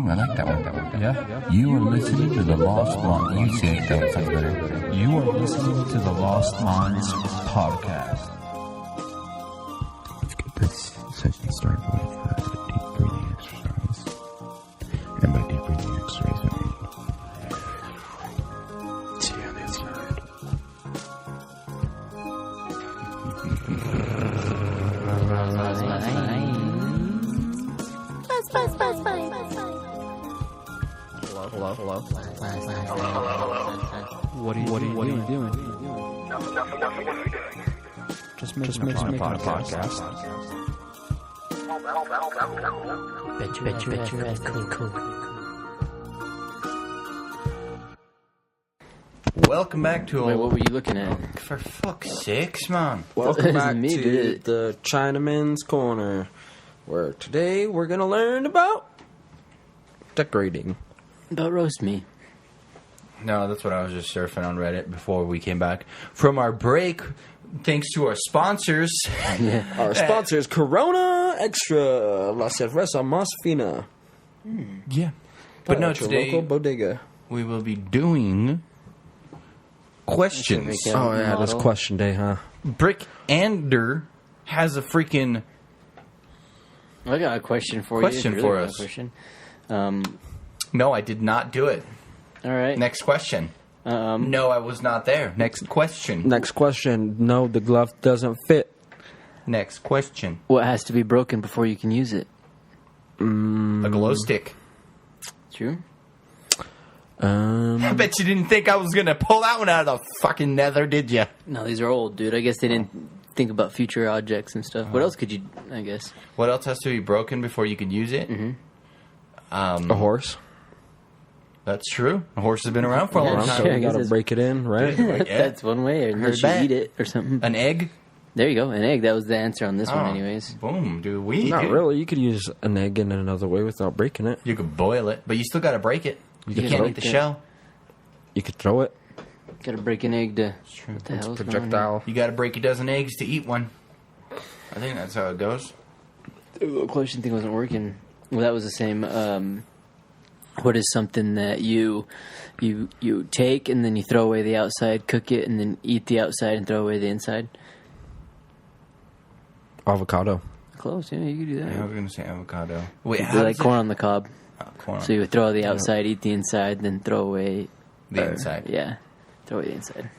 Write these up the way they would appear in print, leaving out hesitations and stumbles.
Ooh, I like that one. Yeah. You are listening to the Lost Minds. You say it, that sounds better. You are listening to the Lost Minds podcast. Let's get this session started with a deep breathing exercise. And by deep breathing exercise, I mean, see you on the inside. Hello. What are you doing? Just making a podcast. Bet your ass cool. Welcome back to Wait, what were you looking at? For fuck's sakes, man. Welcome back Me, to dude. the Chinaman's Corner, where today we're going to learn about decorating. About roast me. No, that's what I was just surfing on Reddit before we came back from our break. Thanks to our sponsors. Our sponsor is Corona Extra, La Cerveza Más Fina. Yeah. But no, At your today local bodega. we will be doing questions. Yeah. Oh, yeah, that's Model. question day, huh? Brick Ander has a freaking... I got a question for Question you. for got a us. Question. No, I did not do it. All right. Next question. No, I was not there. Next question. Next question. No, the glove doesn't fit. Next question. What has to be broken before you can use it? A glow stick. True. I bet you didn't think I was going to pull that one out of the fucking nether, did you? No, these are old, dude. I guess they didn't think about future objects and stuff. What else could you? I guess. What else has to be broken before you can use it? Mm-hmm. A horse. That's true. A horse has been around for a long Yeah, So time. I you guess got to it's- break it in, right? That's one way. Unless you that. eat it or something. An egg? There you go. An egg. That was the answer on this one, anyways. Boom, dude. We Not dude. really. You could use an egg in another way without breaking it. You could boil it, but you still got to break it. You can can't break eat the it. shell. You could throw it. Got to break an egg to. true. What the It's hell's going on projectile. You got to break a dozen eggs to eat one. I think that's how it goes. here? The question thing wasn't working. Well, that was the same. What is something that you take and then you throw away the outside, cook it, and then eat the outside and throw away the inside? Avocado. Close. Yeah, you could do that. I was going to say avocado. Wait, It'd how be like does corn on the cob. corn So you would throw the outside, eat the inside, then throw away The inside. Yeah, throw away the inside.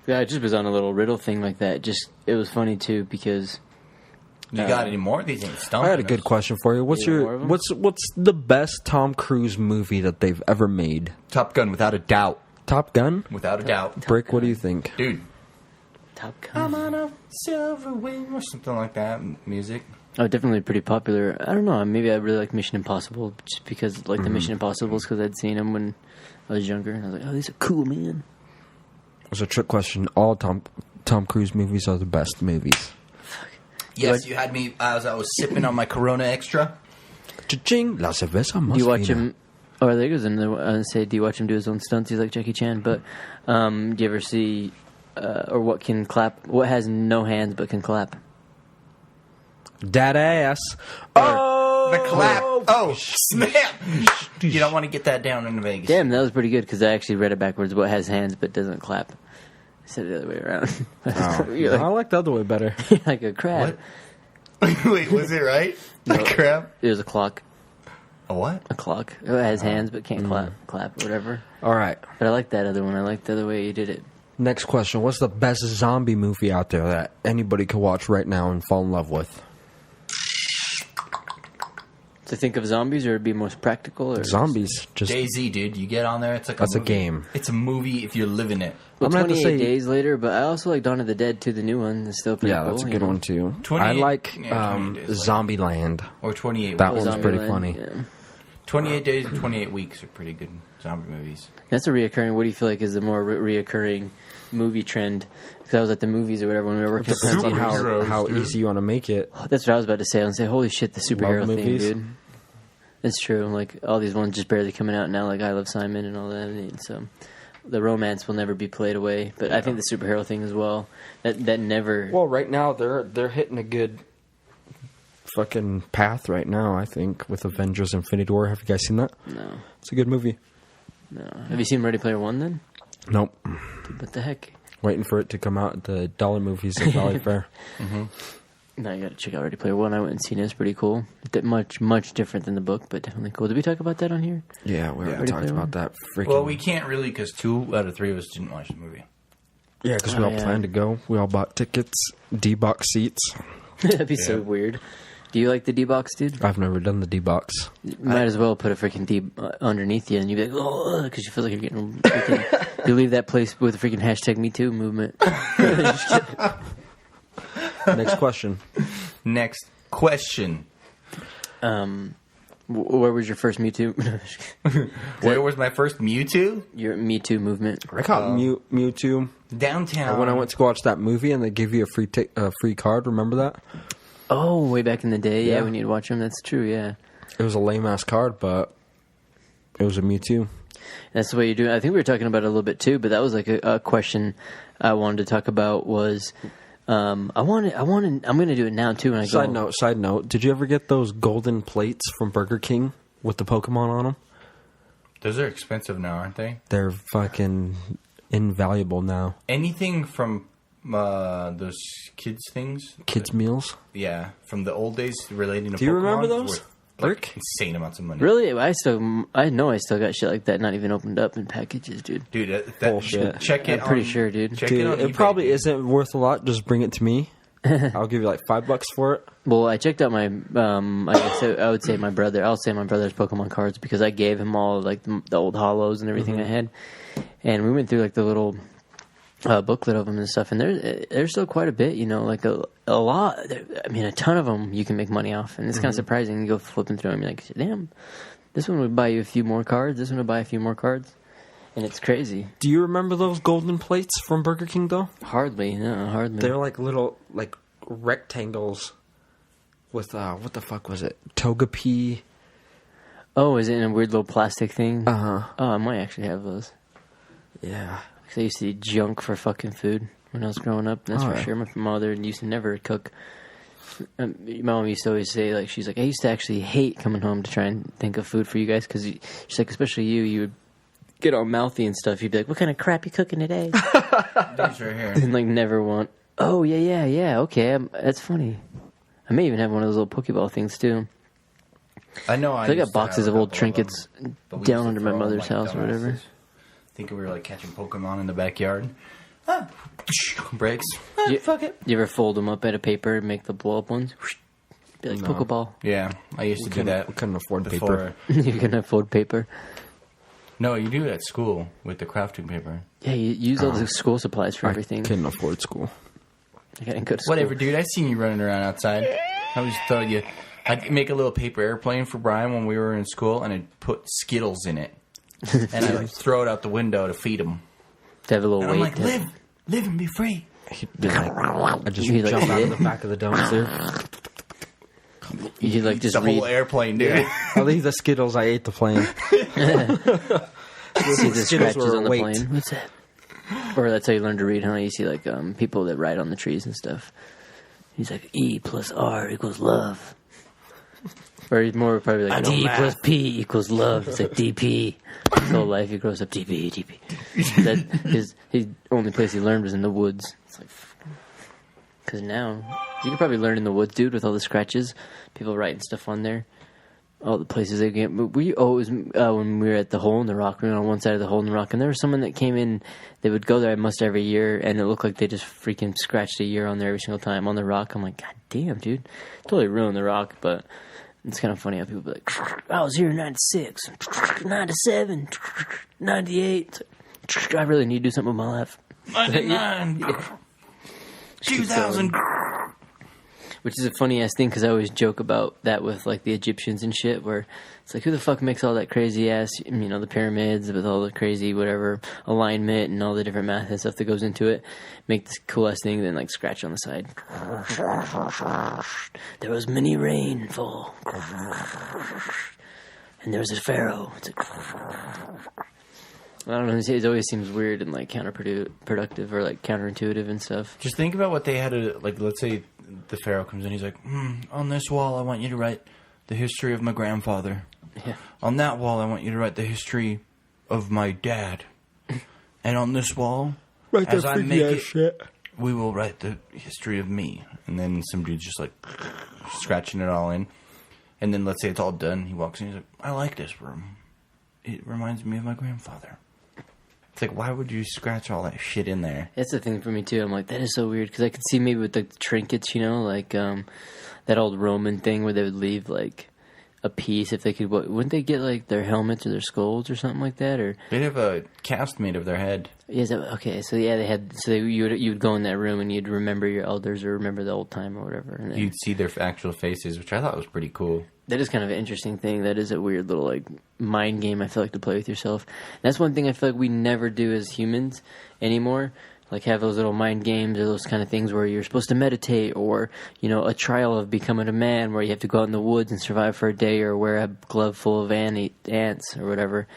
Yeah, I just was on a little riddle thing like that. Just it was funny too because You got any more? These ain't stumping I had a good us. question for you. What's You want your more of 'em? what's the best Tom Cruise movie that they've ever made? Top Gun, without a doubt. Top Gun? Without a doubt. Brick, what do you think? Dude. Top Gun. on a silver wing or something like that. Music. Oh, definitely pretty popular. I don't know. Maybe I really like Mission Impossible just because like the Mm-hmm. Mission Impossibles because I'd seen them when I was younger and I was like, oh, these are cool, man. It's a trick question. All Tom Cruise movies are the best movies. Yes, you had me as I was sipping on my Corona Extra. Cha-ching! La cerveza más Do you watch fina. him? Oh, there goes another one. I was gonna say, do you watch him do his own stunts? He's like Jackie Chan. But do you ever see or what can clap? What has no hands but can clap? That ass. Oh! The clap. Oh, snap. You don't want to get that down in Vegas. Damn, that was pretty good because I actually read it backwards. What has hands but doesn't clap? I said it the other way around. You're I like the other way better. like a crab. What? Wait, was it right? No. The crap. It was a clock. A what? A clock. It has hands but can't clap, whatever. All right. But I like that other one. I like the other way you did it. Next question. What's the best zombie movie out there that anybody could watch right now and fall in love with? To think of zombies, or it'd be most practical, or Zombies. Just DayZ, dude. You get on there, it's like That's a movie. game. It's a movie if you're living it. Well, I'm gonna have to 28 say- days later, but I also like Dawn of the Dead too. The new one is still pretty yeah, cool. that's a you good know? one too. 28 I like yeah, 28 days Zombieland. Or 28 That weeks. one's pretty Zombieland, funny. yeah. 28 days and 28 weeks are pretty good zombie movies. That's a reoccurring. What do you feel like is the more reoccurring movie trend? Because I was at the movies or whatever when we were working. Depends on Superheroes, how dude. easy you want to make it. That's what I was about to say. I was say, holy shit, the superhero thing, movies. dude. It's true. Like all these ones just barely coming out now, like I Love Simon and all that. And so the romance will never be played away. But I think the superhero thing as well. That never. Well, right now they're hitting a good fucking path right now, I think, with Avengers Infinity War. Have you guys seen that? No. It's a good movie. No. Have you seen Ready Player One then? Nope. Dude, what the heck? Waiting for it to come out at the Dollar Movies at Valley Fair. No, you gotta check out Ready Player One. I went and seen it. It's pretty cool. Much different than the book, but definitely cool. Did we talk about that on here? Yeah, we already Ready talked Player about One? that. Freaking. Well, we can't really because 2 out of 3 of us didn't watch the movie. Yeah, because we all planned to go. We all bought tickets, D-box seats. That'd be so weird. Do you like the D-box, dude? I've never done the D-box. You might as well put a freaking D underneath you, and you'd be like, oh, because you feel like you're getting freaking... You leave that place with a freaking hashtag #MeToo movement. Next question. Next question. Where was your first Mewtwo? Where was my first Mewtwo? Your Me Too movement. I caught Mewtwo Downtown. when I went to go watch that movie, and they give you a free card. Remember that? Oh, way back in the day, yeah, Yeah. when you'd watch them. That's true, yeah. It was a lame-ass card, but it was a Mewtwo. That's the way you do it. I think we were talking about it a little bit too, but that was like a question I wanted to talk about was... I'm going to do it now too. When I go. Side note. Did you ever get those golden plates from Burger King with the Pokemon on them? Those are expensive now, aren't they? They're fucking invaluable now. Anything from those kids things? Kids meals. Yeah, from the old days relating to Pokemon. Do you remember those? Worth, Rick? like, insane amounts of money. Really? I know I still got shit like that not even opened up in packages, dude. Dude, that Bullshit. check it I'm pretty on- sure, dude. Check Dude, it on it eBay, probably dude. isn't worth a lot. Just bring it to me. I'll give you like $5 for it. Well, I checked out my, I guess I would say my brother. I'll say my brother's Pokemon cards because I gave him all like the old holos and everything I had, and we went through like the little booklet of them and stuff. And there's still quite a bit, you know, like a lot. I mean, a ton of them you can make money off, and it's kind of surprising. You go flipping through them, you're like, damn, this one would buy you a few more cards. This one would buy a few more cards, and it's crazy. Do you remember those golden plates from Burger King though? Hardly, no, hardly. They're like little like rectangles with what the fuck was it? Togepi. Oh, is it in a weird little plastic thing? Uh-huh. Oh, I might actually have those. Yeah. 'Cause I used to eat junk for fucking food when I was growing up. That's for Alright. sure. My mother used to never cook. My mom used to always say, like, she's like, I used to actually hate coming home to try and think of food for you guys. Because she's like, especially you would get all mouthy and stuff. You'd be like, what kind of crap you cooking today? These right here. And, like, never want, oh, yeah, okay. That's funny. I may even have one of those little Pokeball things, too. I know. I got boxes of old trinkets down under my mother's house or whatever. Thinking we were like catching Pokemon in the backyard. Breaks. Fuck it. You ever fold them up at a paper and make the blow up ones? Be like No. Pokeball. Yeah, I used to do that. We couldn't afford before. paper. You're gonna fold paper. No, you do it at school with the crafting paper. Yeah, you use all the school supplies for everything. I couldn't afford school. I gotta go to school. Whatever, dude. I seen you running around outside. I always thought I'd make a little paper airplane for Brian when we were in school, and I'd put Skittles in it, and I'd throw it out the window to feed him. To have a little And I'm weight. like, live and be free. He'd be like, I just You'd like jump out hit? of the back of the dumpster. You like just The read. whole airplane, dude. I leave the Skittles. I ate the plane. See the Skittles scratches were on the weight. plane. What's that? Or that's how you learn to read, huh? You see like people that ride on the trees and stuff. He's like E plus R equals love. Or he's more probably like D plus P equals love. It's like DP. His whole life he grows up DP. His only place he learned was in the woods. It's like, because now you can probably learn in the woods, dude, with all the scratches. People writing stuff on there. All the places they get. It was when we were at the Hole in the Rock. We were on one side of the Hole in the Rock, and there was someone that came in. They would go there almost every year, and it looked like they just freaking scratched a year on there every single time on the rock. I'm like, God damn, dude, totally ruined the rock. But it's kind of funny how people be like, I was here in '96, '97, '98. I really need to do something with my life. 99, 2000. Which is a funny ass thing because I always joke about that with like the Egyptians and shit, where it's like, who the fuck makes all that crazy ass, you know, the pyramids with all the crazy whatever alignment and all the different math and stuff that goes into it, make this cool ass thing, then like scratch on the side. There was many rainfall, and there was a pharaoh. It's like, I don't know. It always seems weird and like counterproductive or like counterintuitive and stuff. Just think about what they had to, like, let's say the pharaoh comes in. He's like, on this wall, I want you to write the history of my grandfather. Yeah. On that wall, I want you to write the history of my dad. And on this wall, as I make it, we will write the history of me. And then some dude's just like scratching it all in. And then let's say it's all done. He walks in. He's like, I like this room. It reminds me of my grandfather. It's like, why would you scratch all that shit in there? That's the thing for me too. I'm like, that is so weird because I could see maybe with the trinkets, you know, like that old Roman thing where they would leave like a piece if they could. Wouldn't they get like their helmets or their skulls or something like that? Or they'd have a cast made of their head. Yeah, okay. So yeah, they had. So you would go in that room and you'd remember your elders or remember the old time or whatever. And then, you'd see their actual faces, which I thought was pretty cool. That is kind of an interesting thing. That is a weird little like mind game. I feel like to play with yourself. And that's one thing I feel like we never do as humans anymore. Like have those little mind games or those kind of things where you're supposed to meditate, or you know, a trial of becoming a man where you have to go out in the woods and survive for a day, or wear a glove full of ants or whatever.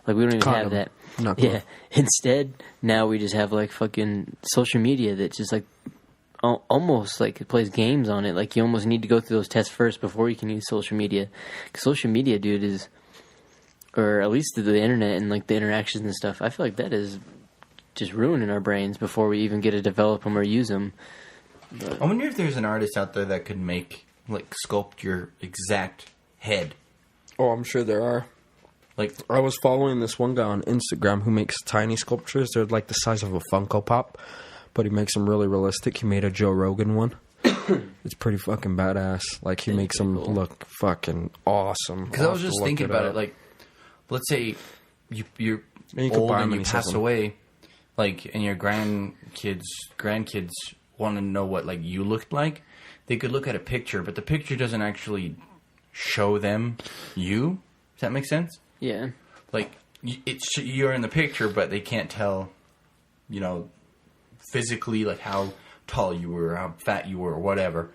Like we don't even have that. Yeah. Instead, now we just have like fucking social media that's just like almost like it plays games on it. Like you almost need to go through those tests first before you can use social media. 'Cause social media, dude, is, or at least the internet and like the interactions and stuff. I feel like that is just ruining our brains before we even get to develop them or use them. But I wonder if there's an artist out there that could sculpt your exact head. Oh, I'm sure there are. Like, I was following this one guy on Instagram who makes tiny sculptures. They're like the size of a Funko Pop, but he makes them really realistic. He made a Joe Rogan one. It's pretty fucking badass. Like, he makes them look fucking awesome. Because I was just thinking about it. Like, let's say you're old and you pass away. Like, and your grandkids want to know what, like, you looked like. They could look at a picture, but the picture doesn't actually show them you. Does that make sense? Yeah. Like, you're in the picture, but they can't tell, you know, physically, like, how tall you were, how fat you were, or whatever.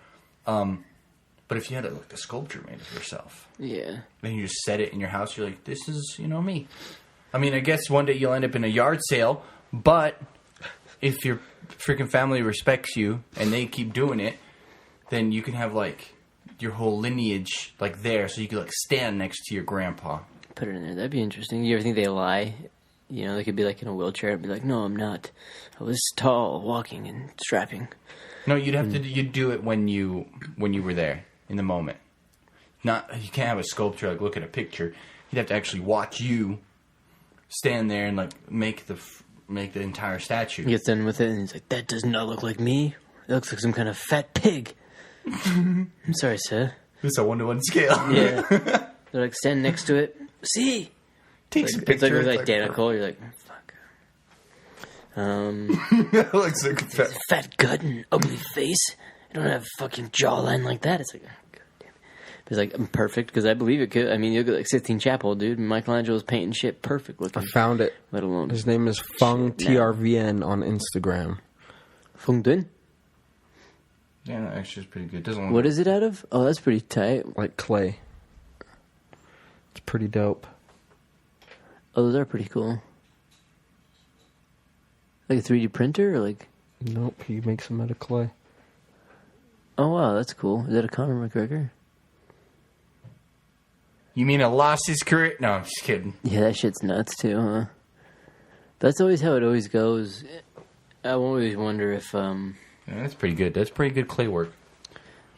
But if you had, like, a sculpture made of yourself. Yeah. Then you just set it in your house, you're like, this is, you know, me. I mean, I guess one day you'll end up in a yard sale, but if your freaking family respects you and they keep doing it, then you can have, like, your whole lineage, like, there, so you can, like, stand next to your grandpa. Put it in there. That'd be interesting. You ever think they lie? You know, they could be, like, in a wheelchair and be like, no, I'm not. I was tall, walking, and strapping. No, you'd do it when you were there, in the moment. You can't have a sculpture, like, look at a picture. You'd have to actually watch you stand there and, like, make the entire statue. He gets done with it, and he's like, that does not look like me. It looks like some kind of fat pig. I'm sorry, sir. It's a 1-to-1 scale. Yeah. They're like, stand next to it. See? Takes a picture. It's like identical. You're like, fuck. That looks like a fat gut and ugly face. I don't have a fucking jawline like that. It's like, oh, God damn it. It's like, I'm perfect, because I believe it could. I mean, you look at like Sistine Chapel, dude. Michelangelo's painting shit perfect looking. I found it. Let alone. His name is Fung TRVN on Instagram. Fung Dun? Yeah, that actually is pretty good. Doesn't what is it out of? Oh, that's pretty tight. Like clay. It's pretty dope. Oh, those are pretty cool. Like a 3D printer, or like? Nope, he makes them out of clay. Oh wow, that's cool. Is that a Conor McGregor? You mean lost his career? No, I'm just kidding. Yeah, that shit's nuts too, huh? That's always how it always goes. I always wonder if Yeah, that's pretty good. That's pretty good clay work.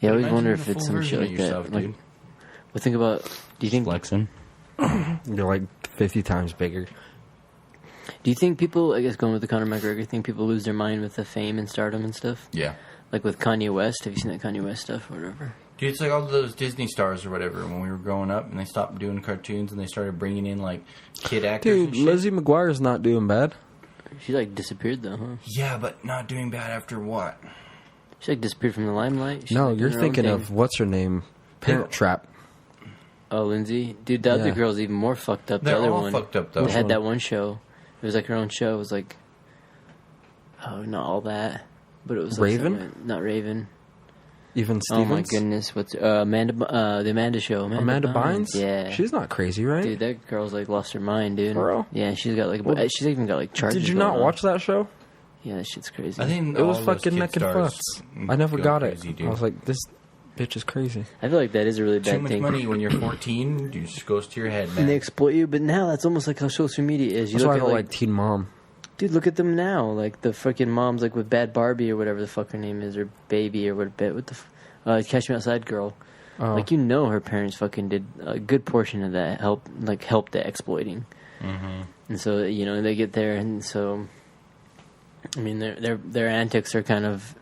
Yeah, I always wonder if it's some shit like yourself, that. Like, well, think about. Do you think flexing? You're like 50 times bigger. Do you think people, I guess going with the Conor McGregor thing, people lose their mind with the fame and stardom and stuff? Yeah. Like with Kanye West. Have you seen that Kanye West stuff or whatever? Dude, it's like all those Disney stars or whatever when we were growing up and they stopped doing cartoons and they started bringing in like kid actors. Dude, and shit. Lizzie McGuire's not doing bad. She like disappeared though, huh? Yeah, but not doing bad after what? She like disappeared from the limelight. No, you're thinking of what's her name? Parent Trap. Oh, Lindsay. Dude, the other girl's even more fucked up. They're the other all one fucked up though. They had that one show. It was like her own show. It was like, oh, not all that, but it was like Raven. Not Raven. Even Stevens. Oh my goodness, what's the Amanda show? Amanda Bynes? Yeah, she's not crazy, right? Dude, that girl's like lost her mind, dude. For real? Yeah, she's got like she's even got like charges. Did you not going on. watch that show? Yeah, that shit's crazy. I think It was all those fucking kid neck and stars butts. I never go got it. crazy, dude. I was like, this bitch is crazy. I feel like that is a really Too bad much thing. money when you're 14, it just goes to your head, And they man. exploit you, but now that's almost like how social media is. You That's look why I at don't like, like Teen Mom. dude, look at them now. Like the freaking moms, like with Bad Barbie or whatever the fuck her name is, or Baby or what the Catch Me Outside girl. Oh. Like her parents fucking did a good portion of that helped the exploiting. Mm-hmm. And so they get there, and so I mean their antics are kind of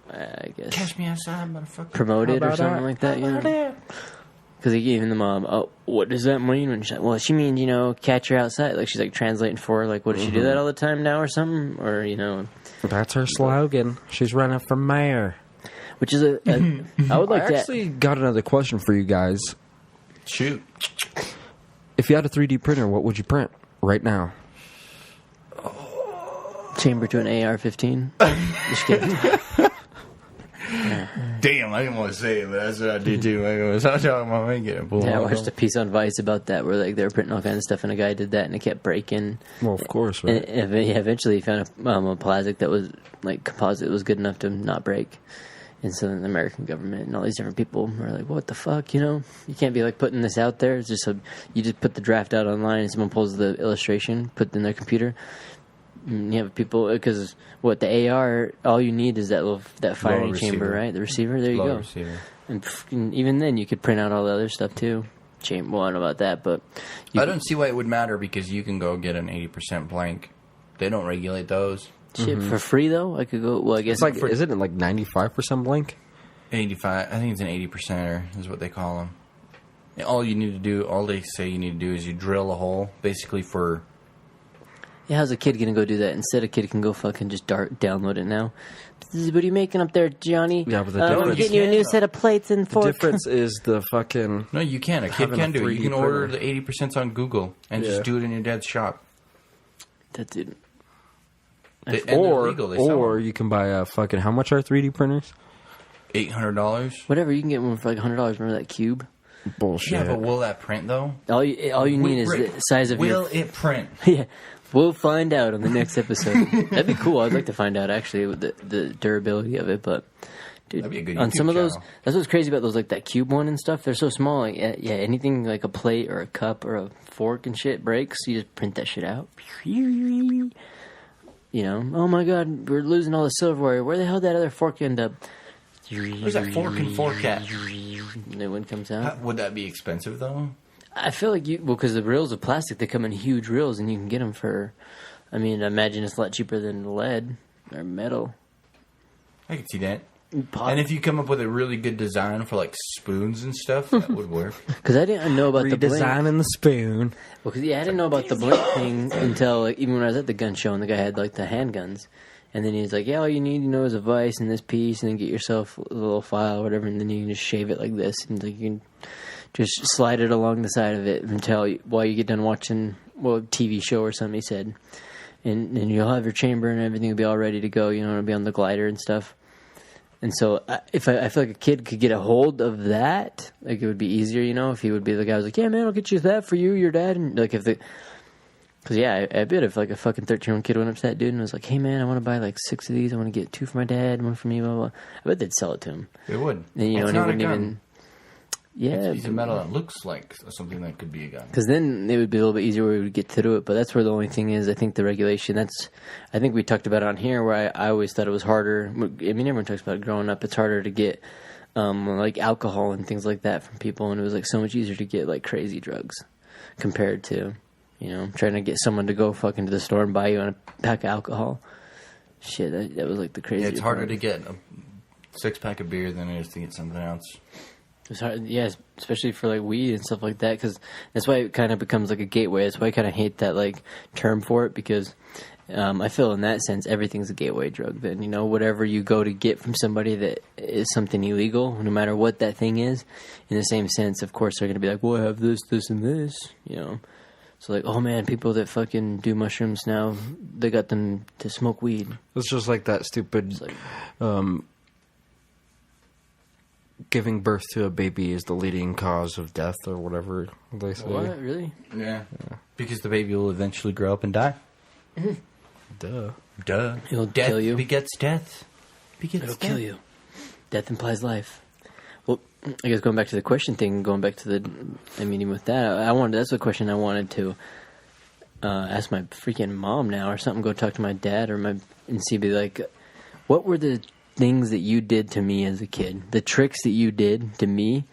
I guess Catch me outside, motherfucker. promoted How or about something that? like that. Because even the mom, what does that mean? And she's like, well, she means catch her outside. Like she's like translating for her, like, what does she do that all the time now or something? Or That's her slogan. She's running for mayor. which is I would like I to actually got another question for you guys. Shoot. If you had a 3D printer, what would you print right now? chamber to an AR-15. Just kidding. Damn, I didn't want to say it, but that's what I did too. I was talking about me getting pulled. Yeah, I watched a piece on Vice about that where like they were printing all kinds of stuff, and a guy did that, and it kept breaking. Well, of course, right? And eventually he found a plastic that was like composite that was good enough to not break. And so then the American government and all these different people were like, what the fuck, you can't be like putting this out there. It's just you just put the draft out online and someone pulls the illustration, put it in their computer. And you have people, because the AR, all you need is that firing chamber, right? The receiver, there you go. Receiver. And even then you could print out all the other stuff too. Well, I don't know about that, but I don't see why it would matter because you can go get an 80% blank. They don't regulate those. shit for free though. I could go. Well, I guess It's like, isn't it like 95% blank? 85. I think it's an 80%er is what they call them. And all they say you need to do is you drill a hole, basically for. yeah. How's a kid gonna go do that? Instead, a kid can go fucking just download it now. What are you making up there, Johnny? Yeah, but the I'm difference- getting you a new set of plates and The fork. difference is the fucking... No, you can. A kid Having can a do it. You 3D can order printer. the 80% on Google and just Yeah. do it in your dad's shop. That didn't. And they're legal. They sell Or them. you can buy a fucking... How much are 3D printers? $800. Whatever, you can get one for like $100. Remember that cube? Bullshit. Yeah, but will that print though? All you need is Rick, the size of will your. it print? Yeah, we'll find out on the next episode. That'd be cool. I'd like to find out actually with the durability of it, but. Dude, That'd be a good on YouTube some of those, channel. that's what's crazy about those, like that cube one and stuff. They're so small. Like, yeah, anything like a plate or a cup or a fork and shit breaks, you just print that shit out. Oh my god, we're losing all the silverware. Where the hell did that other fork end up? Where's that fork and fork at? New one comes out. Would that be expensive though? I feel like because the reels of plastic, they come in huge reels, and you can get them for. I mean, I imagine it's a lot cheaper than lead or metal. I could see that. And if you come up with a really good design for like spoons and stuff, that would work. Because I didn't know about the blink. Redesigning the spoon. Well, I didn't know about the blink thing until even when I was at the gun show, and the guy had like the handguns, and then he's like, "Yeah, all you need, is a vise and this piece, and then get yourself a little file or whatever, and then you can just shave it like this, and like you can just slide it along the side of it while you get done watching a TV show or something." He said, and you'll have your chamber and everything will be all ready to go. It'll be on the glider and stuff. And so, I feel like a kid could get a hold of that, like it would be easier, if he would be the guy who's like, "Yeah, man, I'll get you that for you, your dad," and like because I bet if like a fucking 13-year-old kid went up to that dude and was like, "Hey, man, I want to buy like 6 of these. I want to get 2 for my dad, 1 for me." Blah blah. I bet they'd sell it to him. It would. And It's and he not a wouldn't gun. even. Yeah, It's a piece of metal that looks like something that could be a gun. because then it would be a little bit easier where we would get through it. But that's where the only thing is, I think the regulation. I think we talked about it on here where I always thought it was harder. I mean, everyone talks about it growing up. It's harder to get like alcohol and things like that from people, and it was like so much easier to get like crazy drugs compared to trying to get someone to go fucking to the store and buy you a pack of alcohol. Shit, that was like the crazy. Yeah, it's harder to get a 6-pack of beer than it is to get something else. It's hard, yeah, especially for like weed and stuff like that, because that's why it kind of becomes like a gateway. That's why I kind of hate that like term for it, because I feel in that sense everything's a gateway drug. Then whatever you go to get from somebody that is something illegal, no matter what that thing is, in the same sense, of course they're gonna be like, "Well, I have this, this, and this," So like, oh man, people that fucking do mushrooms now, they got them to smoke weed. It's just like that stupid... giving birth to a baby is the leading cause of death or whatever they say. What, really? Yeah. Because the baby will eventually grow up and die. Duh. It'll Death kill you. begets death. It'll kill you. Death implies life. Well, I guess going back to the question thing, going back to the meeting with that, that's the question I wanted to ask my freaking mom now or something. Go talk to my dad and see, be like, what were the things that you did to me as a kid? The tricks that you did to me,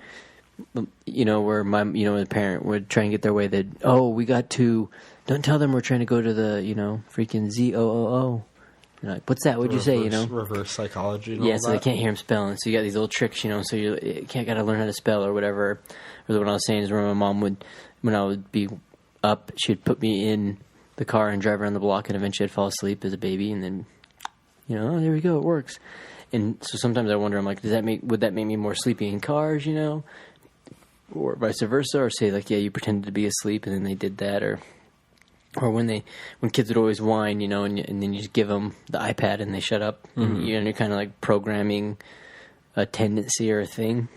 where the parent would try and get their way that, don't tell them we're trying to go to the, freaking ZOOO. You're like, what's that? What'd you say, Reverse psychology and all so they can't hear him spelling. So you got these little tricks, so you got to learn how to spell or whatever. Or what I was saying is when my mom when I would be up, she'd put me in the car and drive around the block, and eventually I'd fall asleep as a baby, and then, there we go, it works. And so sometimes I wonder, I'm like, would that make me more sleepy in cars, or vice versa, or say like, yeah, you pretended to be asleep and then they did that, or when kids would always whine, and then you just give them the iPad and they shut up, and you're kind of like programming a tendency or a thing.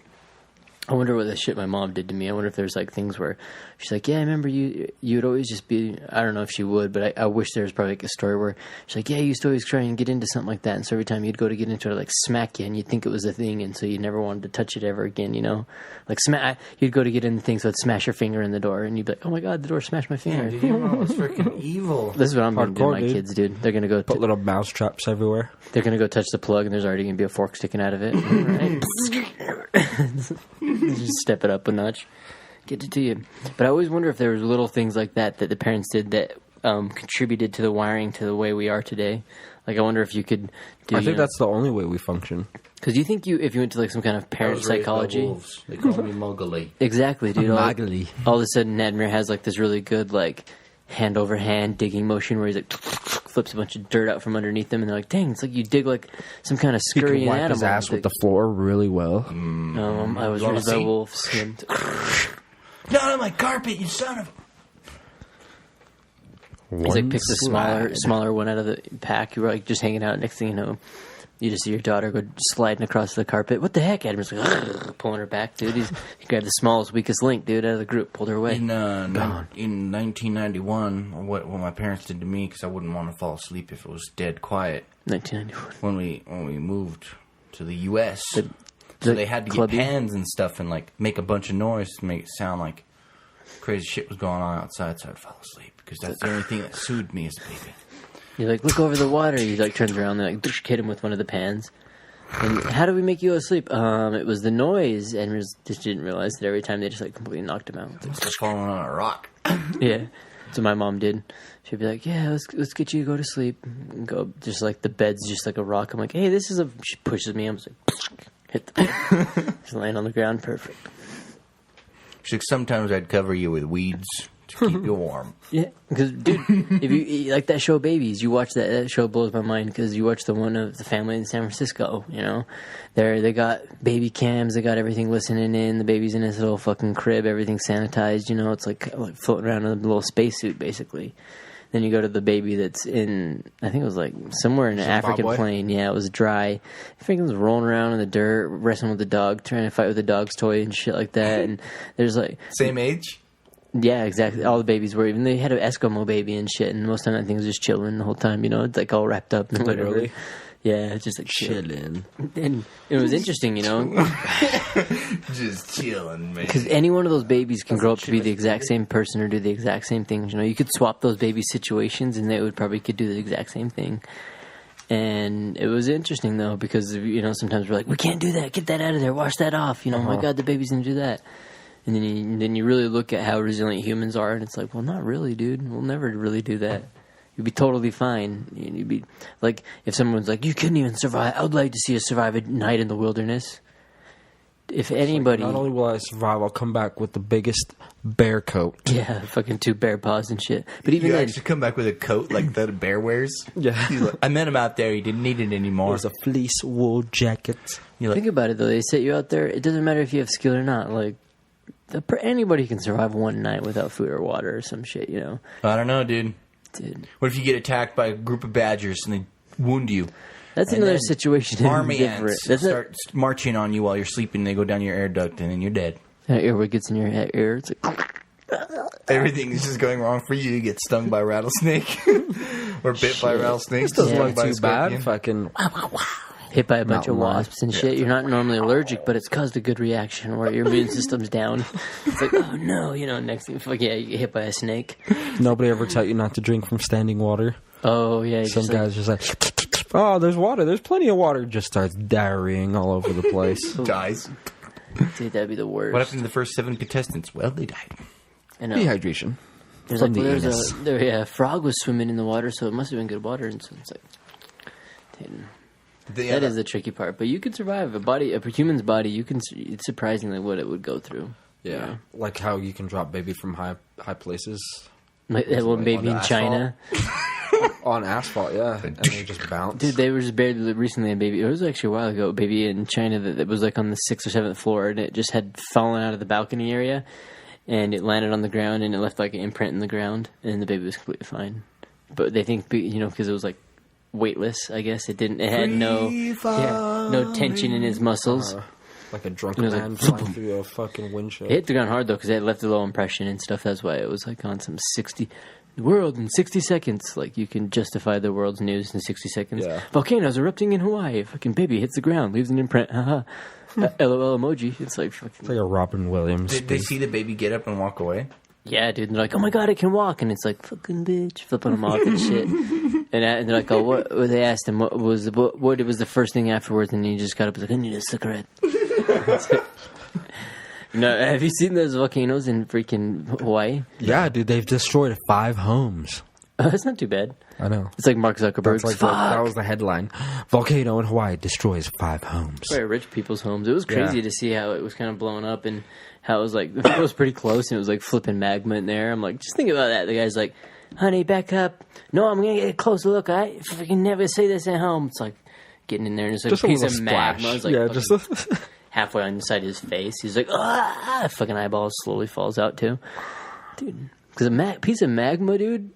I wonder what the shit my mom did to me. I wonder if there's like things where she's like, yeah, I remember you'd always just be, I don't know if she would, but I wish there was probably like a story where she's like, yeah, you used to always try and get into something like that. And so every time you'd go to get into it, like smack you, and you'd think it was a thing. And so you never wanted to touch it ever again, like you'd go to get in the thing. So it'd smash your finger in the door and you'd be like, oh my God, the door smashed my finger. Yeah, dude, your mom was freaking evil. This is what I'm going to do to my kids, dude. They're going to go put little mouse traps everywhere. They're going to go touch the plug and there's already going to be a fork sticking out of it. Just step it up a notch. Get it to you. But I always wonder if there was little things like that the parents did that contributed to the wiring to the way we are today. Like, I wonder if you could do... I think that's the only way we function. Because you think if you went to like some kind of parent psychology... Wolves. They call me Mowgli. Exactly, dude. Mowgli. All of a sudden, Nadmir has like this really good like hand over hand digging motion where he's like flips a bunch of dirt out from underneath him, and they're like, dang, it's like you dig like some kind of scurrying animal. He can wipe his ass with the floor really well. I was raised by wolves. Not on my carpet, you son of a... He's like picks a smaller one out of the pack. You were like just hanging out. Next thing you know, you just see your daughter go sliding across the carpet. What the heck? Adam's like pulling her back, dude. He grabbed the smallest, weakest link, dude, out of the group, pulled her away. In 1991, what my parents did to me, because I wouldn't want to fall asleep if it was dead quiet. 1991. When we moved to the U.S., so they had to get pans and stuff and like make a bunch of noise to make it sound like crazy shit was going on outside, so I'd fall asleep because that's the only thing that soothed me as a baby. You're like, look over the water. He like turns around and like hit him with one of the pans. And how do we make you go to sleep? It was the noise, and just didn't realize that every time they just like completely knocked him out. It's like falling on a rock. Yeah, that's what my mom did. She'd be like, yeah, let's get you to go to sleep. And go just like the bed's just like a rock. I'm like, hey, this is a. She pushes me. I'm just like, hit the bed. Just laying on the ground, perfect. She's like, sometimes I'd cover you with weeds to keep you warm. Yeah, because dude, if you like that show Babies, you watch that show blows my mind because you watch the one of the family in San Francisco. They got baby cams, they got everything listening in. The baby's in his little fucking crib, everything's sanitized. It's like floating around in a little spacesuit, basically. Then you go to the baby that's in, I think it was like somewhere in an African plain. Yeah, it was dry. I think it was rolling around in the dirt, wrestling with the dog, trying to fight with the dog's toy and shit like that. And there's like same age. Yeah, exactly. All the babies were, even they had an Eskimo baby and shit, and most of the time I think it was just chilling the whole time. It's like all wrapped up and whatever. Really? Yeah, it's just like chilling. And it was interesting, Just chilling, man. Because any one of those babies can grow up to be the exact same person or do the exact same things. You could swap those baby situations, and they could do the exact same thing. And it was interesting though, because sometimes we're like, we can't do that. Get that out of there. Wash that off. Oh my God, the baby's gonna do that. And then you really look at how resilient humans are, and it's like, well, not really, dude. We'll never really do that. You'd be totally fine. You'd be like, if someone's like, you couldn't even survive. I would like to see you survive a night in the wilderness. If anybody, not only will I survive, I'll come back with the biggest bear coat. Yeah, fucking 2 bear paws and shit. But even then, actually come back with a coat like that a bear wears. Yeah, like, I met him out there. He didn't need it anymore. It was a fleece wool jacket. Think about it though. They set you out there. It doesn't matter if you have skill or not. Like. Anybody can survive one night without food or water or some shit, I don't know, dude. What if you get attacked by a group of badgers and they wound you? That's another situation. Army ants start marching on you while you're sleeping. They go down your air duct and then you're dead. That earwig gets in your ear. It's like, Everything is just going wrong for you. You get stung by a rattlesnake or bit by a rattlesnake. This doesn't Yeah. look by a too bad. scorpion. Fucking Hit by a bunch Mountain of lion. wasps and shit. You're not normally allergic, but it's caused a good reaction where your immune system's down. It's like, oh no, next thing, fuck yeah, you get hit by a snake. nobody ever taught you not to drink from standing water. Oh yeah, Some just guys just like, oh, there's water. There's plenty of water. Just starts diarrheaing all over the place. Dies. dude, that'd be the worst. What happened to the first 7 contestants? Well, they died. I know. Dehydration. There's From like, the well, anus. a frog was swimming in the water, so it must have been good water. And so it's like, dude, that is the tricky part. But you can survive a human's body. It's surprisingly what it would go through. Yeah, like how you can drop baby from high places Like that one baby on in the China. on asphalt. Yeah, and they just bounce. Dude, they were just barely recently a baby. It was actually a while ago. A baby in China that was like on the 6th or 7th floor, and it just had fallen out of the balcony area, and it landed on the ground, and it left like an imprint in the ground, and the baby was completely fine. But they think, because it was like weightless. I guess it had no tension in his muscles. Like a drunken It was man like, flying through a fucking windshield. It hit the ground hard though, because it left a low impression and stuff. That's why it was like on some 60. The world in 60 seconds. Like, you can justify the world's news in 60 seconds. Yeah. Volcanoes erupting in Hawaii. Fucking baby hits the ground, leaves an imprint. Haha. LOL emoji. It's like fucking. It's like a Robin Williams. Did they spoof. see the baby get up and walk away? Yeah, dude. And they're like, oh my god, it can walk. And it's like, fucking bitch. Flipping them off and shit. And they're like, oh, what? They asked him, what was the first thing afterwards? And he just got up and was like, I need a cigarette. No, have you seen those volcanoes in freaking Hawaii? Yeah, dude, they've destroyed 5 homes. That's not too bad. I know. It's like Mark Zuckerberg's. That's like that was the headline. Volcano in Hawaii destroys 5 homes. Very rich people's homes. It was crazy to see how it was kind of blowing up and how it was like, it was pretty close and it was like flipping magma in there. I'm like, just think about that. The guy's like, honey, back up. No, I'm going to get a closer look. I can never see this at home. It's like getting in there and it's like Just a piece a of little magma. splash. It's like Yeah, fucking just halfway on inside his face. He's like, ah, fucking eyeball slowly falls out too. Dude, because a piece of magma, dude.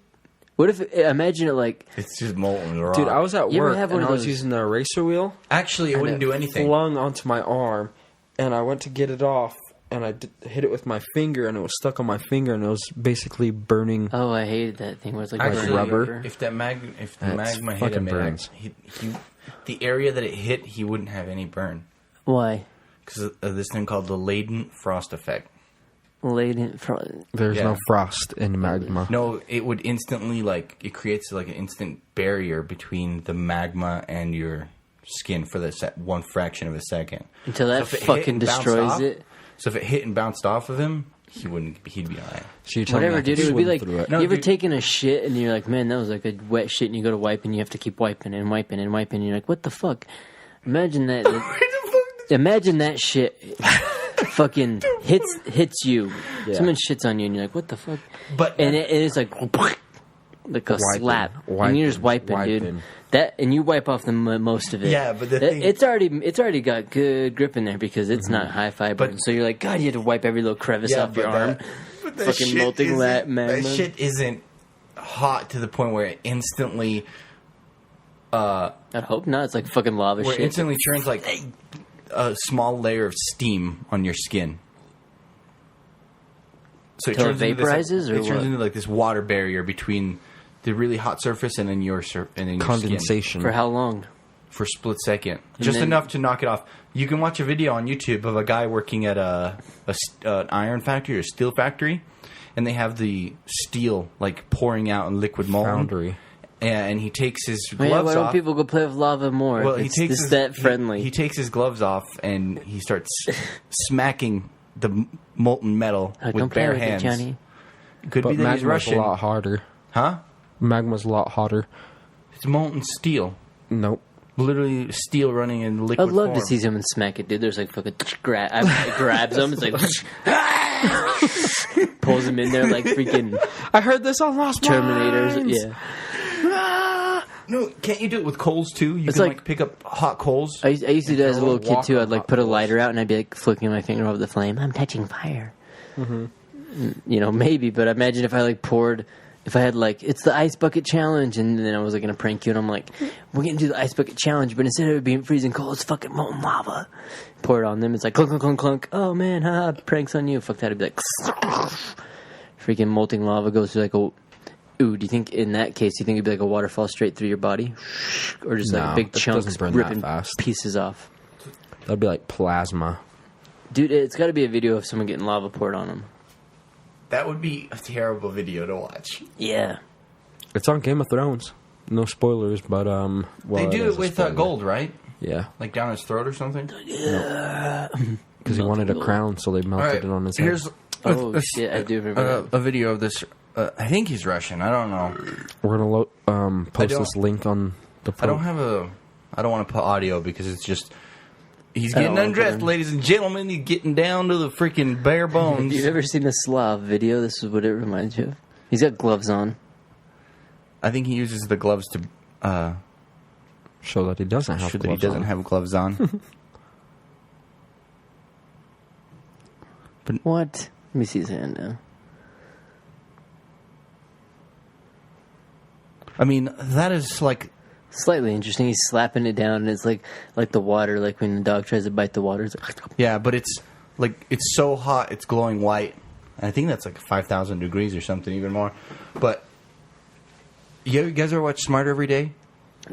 What if, imagine it like, It's just molten rock. Dude, I was at You ever work have and one I of was those- using the eraser wheel. Actually, it wouldn't do anything. Flung onto my arm, and I went to get it off, and I hit it with my finger, and it was stuck on my finger, and it was basically burning. oh, I hated that thing where it's like Actually, burning rubber. If the That's magma hit fucking him, burns. the area that it hit, he wouldn't have any burn Why? because of this thing called the latent frost effect. Latent There's Yeah. no frost in magma. No, it would instantly it creates like an instant barrier between the magma and your skin for the one fraction of a second. until that So if it hit fucking and bounced destroys off- it. So if it hit and bounced off of him, he'd be alright. So you're telling me Whatever, I could dude. It would be swim like, through it. No, you ever dude. taken a shit and you're like, man, that was like a wet shit, and you go to wipe and you have to keep wiping and wiping and wiping. And you're like, what the fuck? Imagine that. Imagine that shit fucking hits you. Yeah. Someone shits on you and you're like, what the fuck? But And it's like a Wiping, slap, and you're just wiping, dude. wiping. That and you wipe off most of it. Yeah, but the thing- it's already got good grip in there because it's not high fiber. But- So you're like, God, you had to wipe every little crevice yeah, off your but arm. but that Fucking shit molting isn't- magma. That shit isn't hot to the point where it instantly I'd hope not. It's like fucking lava where it shit. instantly turns like a small layer of steam on your skin. So Till it into this, vaporizes, or it turns what? into like this water barrier between the really hot surface and then your skin Condensation. For how long? for a split second, just then- enough to knock it off. You can watch a video on YouTube of a guy working at an iron factory or steel factory, and they have the steel like pouring out in liquid molten. Foundry. And he takes his Oh, yeah, gloves why don't off. people go play with lava more? Well, it's he takes it's that friendly. He takes his gloves off and he starts smacking the molten metal Don't with play bare with it, hands. Johnny. Could But be that he's magma's Russian, a lot harder. huh? Magma's a lot hotter. It's molten steel, Nope. literally steel running in liquid I'd love form. to see someone smack it, dude. There's like fucking grabs them. It's like pulls them in there like freaking I heard this on Lost Terminators. Minds. Yeah. No, can't you do it with coals too? You It's can like- pick up hot coals. I used to do that as a little kid walk too. on I'd like hot put a coals. lighter out and I'd be like flicking my finger over the flame. I'm touching fire. You know, maybe, but imagine if I like poured. If I had like, it's the ice bucket challenge, and then I was like gonna prank you, and I'm like, we're gonna do the ice bucket challenge, but instead of it being freezing cold, it's fucking molten lava. Pour it on them, it's like clunk, clunk, clunk, clunk. Oh man, haha, pranks on you. Fuck that, I'd be like, freaking molten lava goes through like a... Ooh, do you think in that case, do you think it'd be like a waterfall straight through your body? Or just like big chunks ripping pieces off? That'd be like plasma. Dude, it's got to be a video of someone getting lava poured on them. That would be a terrible video to watch. Yeah. It's on Game of Thrones. No spoilers, but well, they do it with gold, right? Yeah, like down his throat or something. Yeah, because he wanted a crown, so they melted it on his head. Here's shit, I do remember a video of this. I think he's Russian. I don't know. We're gonna post this link on the. I don't want to put audio because it's just. He's getting undressed, ladies and gentlemen. He's getting down to the freaking bare bones. Have you ever seen the Slav video? This is what it reminds you of. He's got gloves on. I think he uses the gloves to show that he doesn't have gloves on. He doesn't have gloves on. But what? Let me see his hand now. I mean, that is like slightly interesting. He's slapping it down, and it's like the water, like when the dog tries to bite the water. It's like, yeah, but it's so hot, it's glowing white. And I think that's like 5,000 degrees or something, even more. But you guys ever watch Smarter Every Day?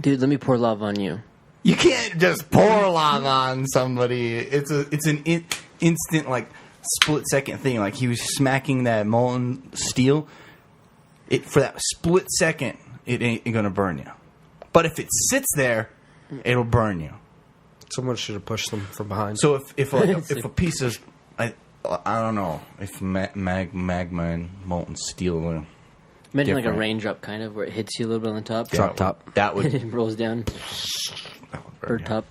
Dude, let me pour lava on you. You can't just pour lava on somebody. It's an instant, like, split-second thing. Like, he was smacking that molten steel. For that split second, it ain't going to burn you. But if it sits there, it'll burn you. Someone should have pushed them from behind. So if a piece of... I don't know. If magma and molten steel... Imagine like a raindrop kind of, where it hits you a little bit on the top. Drop top. That would... it rolls down. That would burn Or you. top.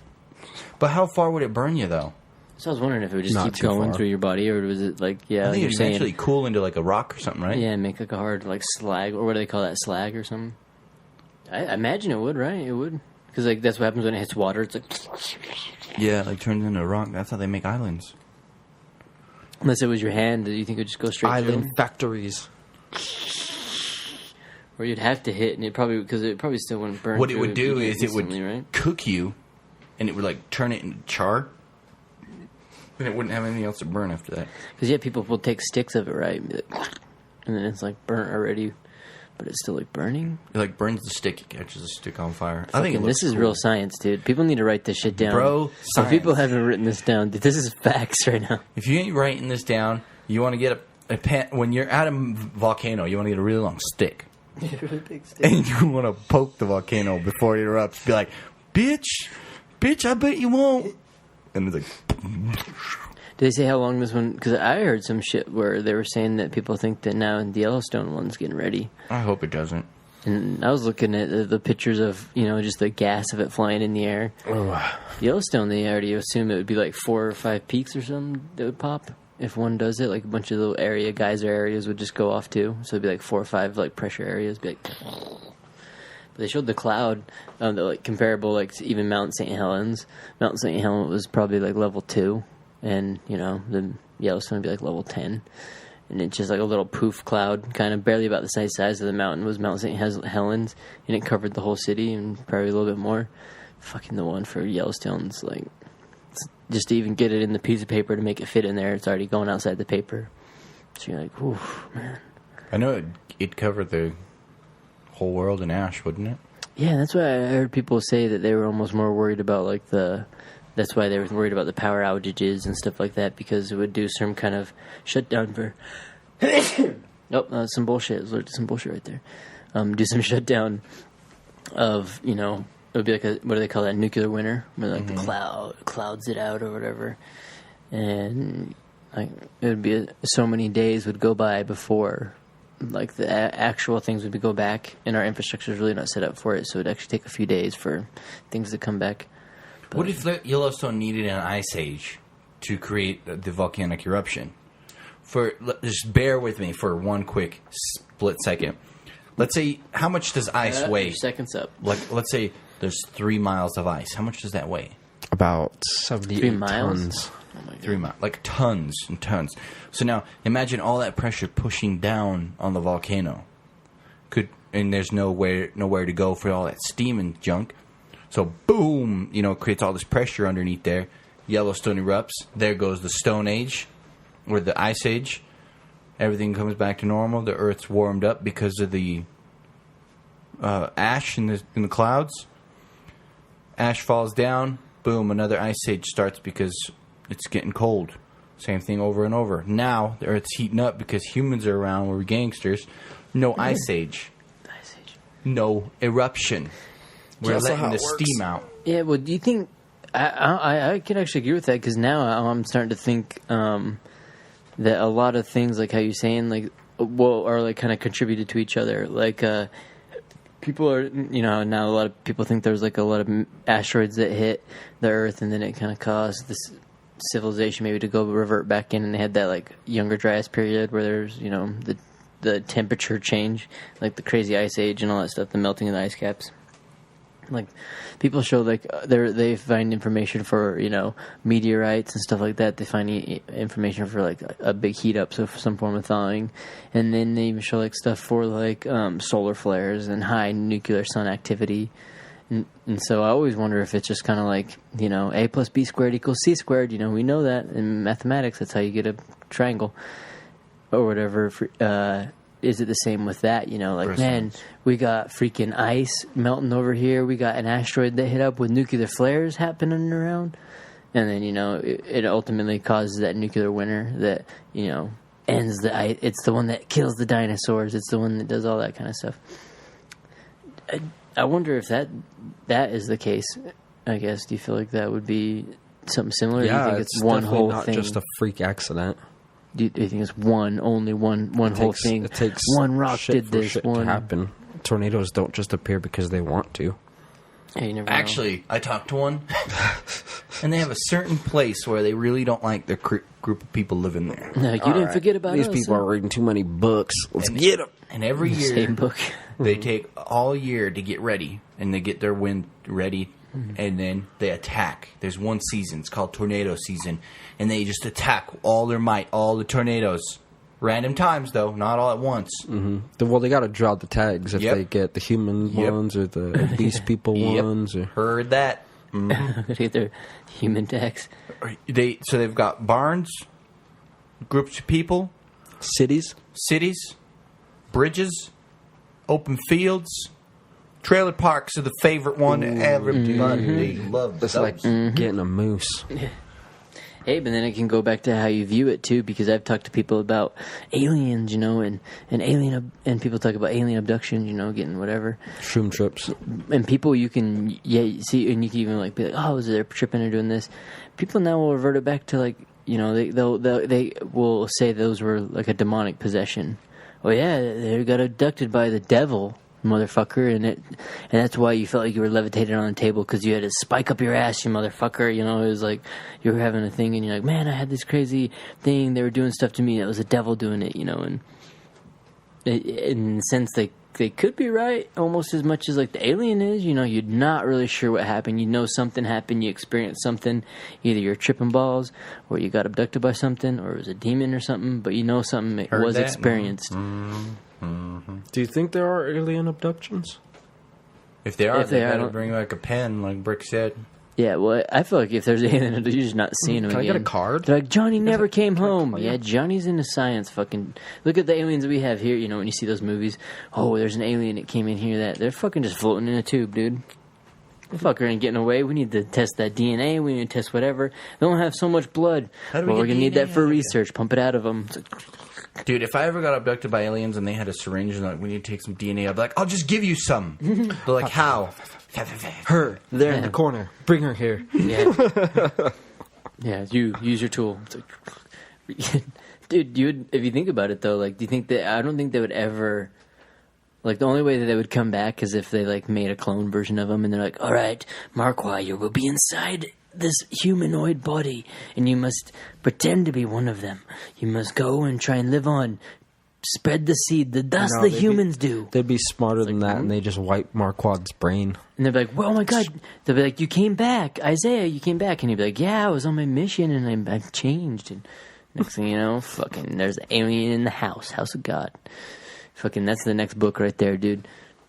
But how far would it burn you, though? So I was wondering if it would just keep going through your body, or was it like, yeah... I think it would eventually cool into like a rock or something, right? Yeah, and make like a hard like slag, or what do they call that, slag or something? I imagine it would, right? It would. Because like that's what happens when it hits water. It's like... Yeah, like turns into a rock. That's how they make islands. Unless it was your hand, do you think it would just go straight through? Island factories. Or you'd have to hit, and it probably still wouldn't burn. What it would do is it would right? cook you, and it would like turn it into char, and it wouldn't have anything else to burn after that. Because yeah, people will take sticks of it, right, and, and then it's like burnt already, but it's still like burning. It like burns the stick, it catches the stick on fire. I think this is real science, dude. People need to write this shit down, bro. So people haven't written this down, dude. This is facts right now. If you ain't writing this down, you want to get a pen when you're at a volcano. You want to get a really long stick. Really big stick. And you want to poke the volcano before it erupts. Be like, bitch, I bet you won't. And it's like... Did they say how long this one... Because I heard some shit where they were saying that people think that now the Yellowstone one's getting ready. I hope it doesn't. And I was looking at the pictures of, just the gas of it flying in the air. Oh. Yellowstone, they already assume it would be like 4 or 5 peaks or something that would pop. If one does it, like a bunch of little geyser areas would just go off too. So it'd be like 4 or 5 like pressure areas. Be like, but they showed the cloud, the like comparable like to even Mount St. Helens. Mount St. Helens was probably like level 2, and the Yellowstone would be like level 10. And it's just like a little poof cloud, kind of barely about the size of the mountain was Mount St. Helens, and it covered the whole city and probably a little bit more. Fucking the one for Yellowstone's like. Just to even get it in the piece of paper to make it fit in there, it's already going outside the paper. So you're like, oof, man. I know it'd cover the whole world in ash, wouldn't it? Yeah, that's why I heard people say that they were almost more worried about like that's why they were worried about the power outages and stuff like that, because it would do some kind of shutdown for... Nope, some bullshit. Some bullshit right there. Do some shutdown of, it would be like what do they call that, nuclear winter, where like the clouds it out or whatever, and like it would be so many days would go by before like the actual things would go back, and our infrastructure is really not set up for it, so it'd actually take a few days for things to come back. But what if Yellowstone needed an ice age to create the volcanic eruption? Just bear with me for one quick split second. Let's say, how much does ice weigh? Seconds up. Like, let's say there's 3 miles of ice. How much does that weigh? About 78 3 miles? tons. Oh my God. 3 miles. Like tons and tons. So now, imagine all that pressure pushing down on the volcano. And there's nowhere to go for all that steam and junk. So, boom, creates all this pressure underneath there. Yellowstone erupts. There goes the Stone Age, or the Ice Age. everything comes back to normal. The Earth's warmed up because of the ash in the clouds. Ash falls down. Boom, another ice age starts because it's getting cold. Same thing over and over. Now, the Earth's heating up because humans are around. We're gangsters. No ice age. No eruption. We're letting the steam out. Yeah, well, do you think... I can actually agree with that, because now I'm starting to think that a lot of things, like how you're saying, like, are like kind of contributed to each other. Like, people are, now a lot of people think there's like a lot of asteroids that hit the Earth, and then it kind of caused this civilization maybe to go revert back in, and they had that like younger Dryas period where there's, the temperature change, like the crazy ice age and all that stuff, the melting of the ice caps. Like, people show, like, they find information for, meteorites and stuff like that. They find information for, like, a big heat up, so for some form of thawing. And then they even show, like, stuff for, like, solar flares and high nuclear sun activity. And so I always wonder if it's just kind of like, A plus B squared equals C squared. We know that in mathematics. That's how you get a triangle or whatever. Is it the same with that? Like, man, we got freaking ice melting over here. We got an asteroid that hit up with nuclear flares happening around. And then, it ultimately causes that nuclear winter that, ends the ice. It's the one that kills the dinosaurs. It's the one that does all that kind of stuff. I wonder if that is the case, I guess. Do you feel like that would be something similar? Yeah, do you think it's one whole not thing? just a freak accident. Do you think it's only one whole thing? It takes one rock did this. Shit to happen. Tornadoes don't just appear because they want to. Yeah, you never Actually, I talked to one, and they have a certain place where they really don't like their group of people living there. No, you didn't forget about These us. people are reading too many books. Let's get them. And every year, Same book. they take all year to get ready, and they get their wind ready, and then they attack. There's one season, it's called tornado season, and they just attack all their might, all the tornadoes. Random times, though, not all at once. Mm-hmm. Well, they got to draw the tags if they get the human ones or the obese people ones. Or... Heard that. They get their human tax. So they've got barns, groups of people, cities, bridges, open fields, trailer parks are the favorite one. Everybody loves those. It's like getting a moose. Hey, but then it can go back to how you view it too, because I've talked to people about aliens, and and people talk about alien abductions, getting whatever Shroom trips, and people you can see, and you can even like be like, oh, is they're tripping or doing this. People now will revert it back to like, they will say those were like a demonic possession. Oh yeah, they got abducted by the devil, motherfucker, and that's why you felt like you were levitated on the table, because you had to spike up your ass, you motherfucker. It was like you were having a thing, and you're like, man, I had this crazy thing. They were doing stuff to me. It was the devil doing it, and in a sense, they could be right almost as much as like the alien is. You're not really sure what happened. Something happened. You experienced something. Either you're tripping balls, or you got abducted by something, or it was a demon or something. But something was experienced. Do you think there are alien abductions? If they are, they better bring like a pen, like Brick said. Yeah, well, I feel like if there's alien, you're just not seeing them again. Can I get a card? They're like, Johnny never came home. Yeah, Johnny's into science. Fucking look at the aliens that we have here. When you see those movies, oh, there's an alien that came in here. That they're fucking just floating in a tube, dude. The fucker ain't getting away. We need to test that DNA. We need to test whatever. They don't have so much blood. We're gonna need that for research. Pump it out of them. Dude, if I ever got abducted by aliens and they had a syringe and like, we need to take some DNA, I'd be like, I'll just give you some. They're like, how? Her, there in the corner. Bring her here. Yeah. Yeah, you use your tool. Dude, if you think about it though, like, do you think that, I don't think they would ever, like, the only way that they would come back is if they like made a clone version of them, and they're like, all right, Marquand, you will be inside this humanoid body, and you must pretend to be one of them. You must go and try and live on. Spread the seed. Thus the humans do. They'd be smarter than that, and they just wipe Marquand's brain. And they'd be like, well, oh my God. They'll be like, you came back. Isaiah, you came back. And he'd be like, yeah, I was on my mission, and I've changed. And next thing you know, fucking, there's an alien in the house. House of God. Fucking, that's the next book right there, dude.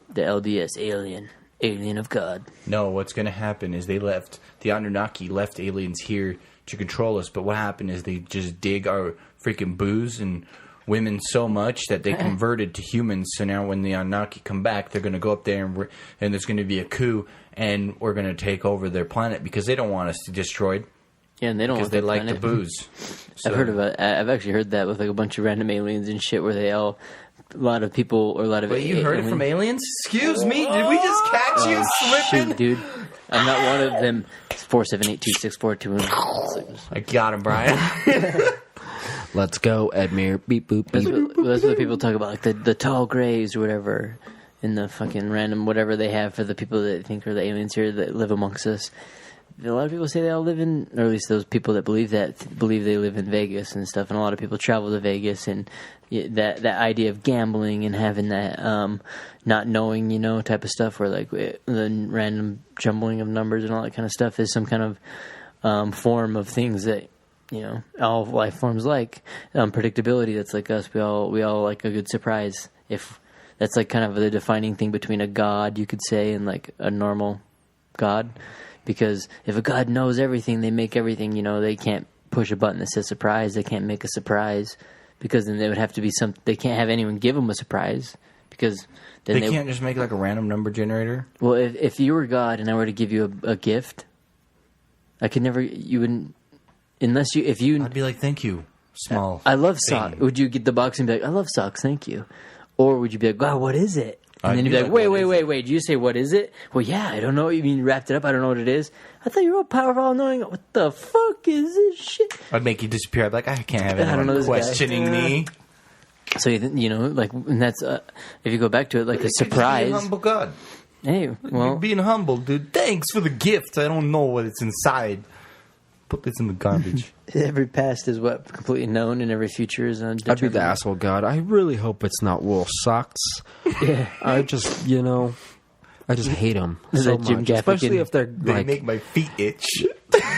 The LDS, Alien of God. No, what's going to happen is the Anunnaki left aliens here to control us, but what happened is they just dig our freaking booze and women so much that they converted to humans. So now when the Anunnaki come back, they're going to go up there and there's going to be a coup, and we're going to take over their planet because they don't want us destroyed. Yeah, and they don't because want they like planet. the booze. So. I've actually heard that with like a bunch of random aliens and shit, where a lot of people or a lot of. Wait, you heard it from aliens? Excuse me, did we just catch you slipping? Shoot, dude, I'm not one of them. 4782642. I got him, Brian. Let's go, Edmure. Beep boop beep. That's what people talk about, like the tall grays or whatever, in the fucking random whatever they have for the people that think are the aliens here that live amongst us. A lot of people say they all live in, or at least those people that believe they live in Vegas and stuff. And a lot of people travel to Vegas, and that idea of gambling and having that not knowing, type of stuff, where like the random jumbling of numbers and all that kind of stuff is some kind of form of things that all life forms like predictability. That's like us. We all like a good surprise. If that's like kind of the defining thing between a god, you could say, and like a normal god. Because if a god knows everything, they make everything, they can't push a button that says surprise. They can't make a surprise, because then they would have to be they can't have anyone give them a surprise, because then they can't just make like a random number generator. Well, if you were God and I were to give you a gift, you wouldn't, unless I'd be like, thank you, small. I love socks. Would you get the box and be like, I love socks, thank you? Or would you be like, wow, what is it? And then you'd be like, wait, did you say what is it? Well, yeah, I don't know. You mean you wrapped it up? I don't know what it is. I thought you were all powerful, all knowing. What the fuck is this shit? I'd make you disappear. I'd be like, I can't have anyone know questioning me. So, like, and that's, if you go back to it, like a surprise. Be a humble God. Hey, well. You're being humble, dude. Thanks for the gift. I don't know what it's inside. Put this in the garbage. Every past is what completely known, and every future is undetermined. I'd be the asshole God. I really hope it's not wool socks. Yeah. I just hate them so much. Jim Gaffigan? Especially if They make my feet itch.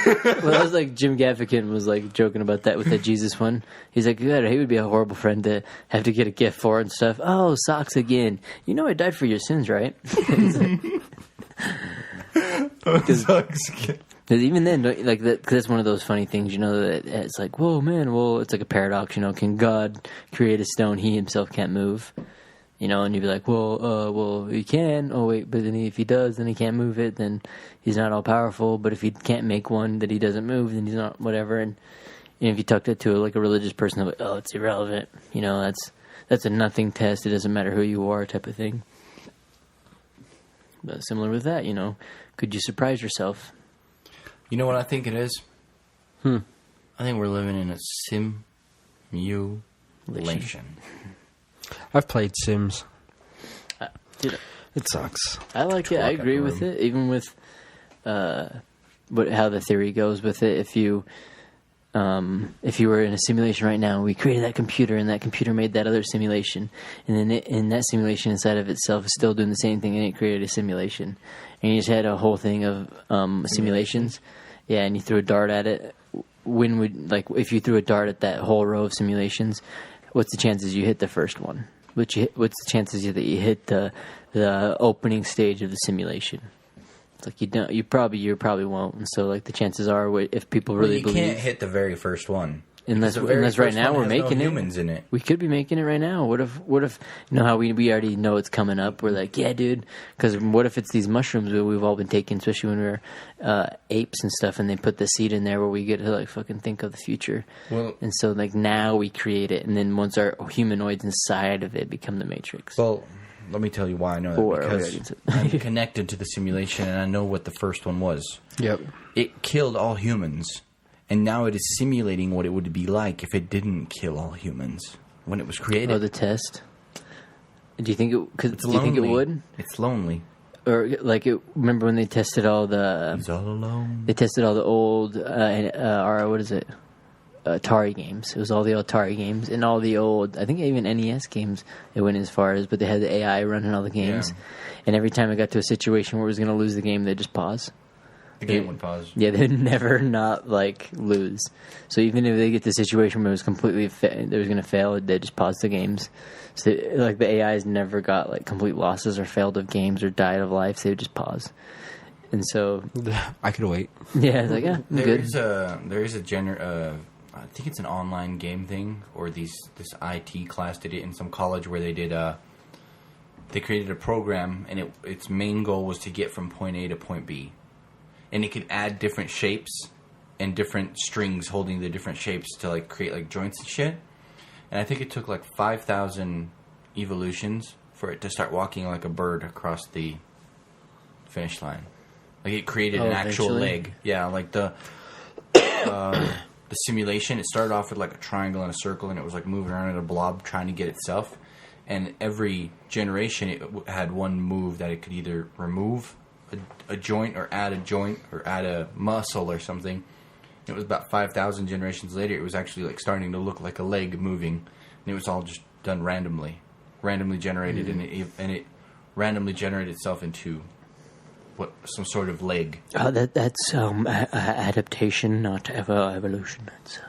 Well, that was like Jim Gaffigan was like joking about that with that Jesus one. He's like, God, he would be a horrible friend to have to get a gift for and stuff. Oh, socks again. I died for your sins, right? Socks again. Because even then, like that, cause that's one of those funny things, that it's like, whoa, man, it's like a paradox, can God create a stone he himself can't move? And you'd be like, well, he can. Oh, wait, but then if he does, then he can't move it, then he's not all powerful. But if he can't make one that he doesn't move, then he's not whatever. And if you talk that to a religious person, they're like, oh, it's irrelevant. That's a nothing test. It doesn't matter who you are type of thing. But similar with that, could you surprise yourself? You know what I think it is? I think we're living in a simulation. I've played Sims. Dude, it sucks. I like it. I agree with it. Even with how the theory goes with it. If you were in a simulation right now, we created that computer, and that computer made that other simulation, and then in that simulation inside of itself is still doing the same thing, and it created a simulation, and you just had a whole thing of simulations. Yeah, and you threw a dart at it. If you threw a dart at that whole row of simulations, what's the chances you hit the first one? What's the chances that you hit the opening stage of the simulation? It's like you probably won't. And so like the chances are, if people really believe, you can't hit the very first one. Unless right now we're making humans in it. We could be making it right now. What if how we already know it's coming up? We're like, yeah, dude. Because what if it's these mushrooms that we've all been taking, especially when we were apes and stuff, and they put the seed in there where we get to like fucking think of the future. Well, and so like now we create it, and then once our humanoids inside of it become the Matrix. Well, let me tell you why I know that. Because I'm connected to the simulation, and I know what the first one was. Yep. It killed all humans. And now it is simulating what it would be like if it didn't kill all humans when it was created. Oh, the test. Do you think it? Do you think it would? It's lonely. Or like remember when they tested all the? He's all alone. They tested all the old what is it? Atari games. It was all the Atari games and all the old. I think even NES games. It went as far as, but they had the AI running all the games. Yeah. And every time it got to a situation where it was going to lose the game, they'd just pause. The game would pause. Yeah, they'd never not lose. So even if they get to the situation where it was completely they was going to fail, they'd just pause the games. So the AIs never got complete losses or failed of games or died of life. They would just pause. And so I could wait. Yeah, it's like, yeah, I'm good. There is a I think it's an online game thing, or this IT class did it in some college where they did they created a program, and its main goal was to get from point A to point B, and it could add different shapes and different strings holding the different shapes to like create like joints and shit. And I think it took like 5,000 evolutions for it to start walking like a bird across the finish line. Like it created an actual leg. Yeah, like the simulation, it started off with like a triangle and a circle, and it was like moving around in a blob trying to get itself. And every generation it had one move that it could either remove a joint or add a muscle or something. And it was about 5,000 generations later, it was actually like starting to look like a leg moving, and it was all just done randomly generated, and it randomly generated itself into some sort of leg. That's adaptation, not evolution. That's,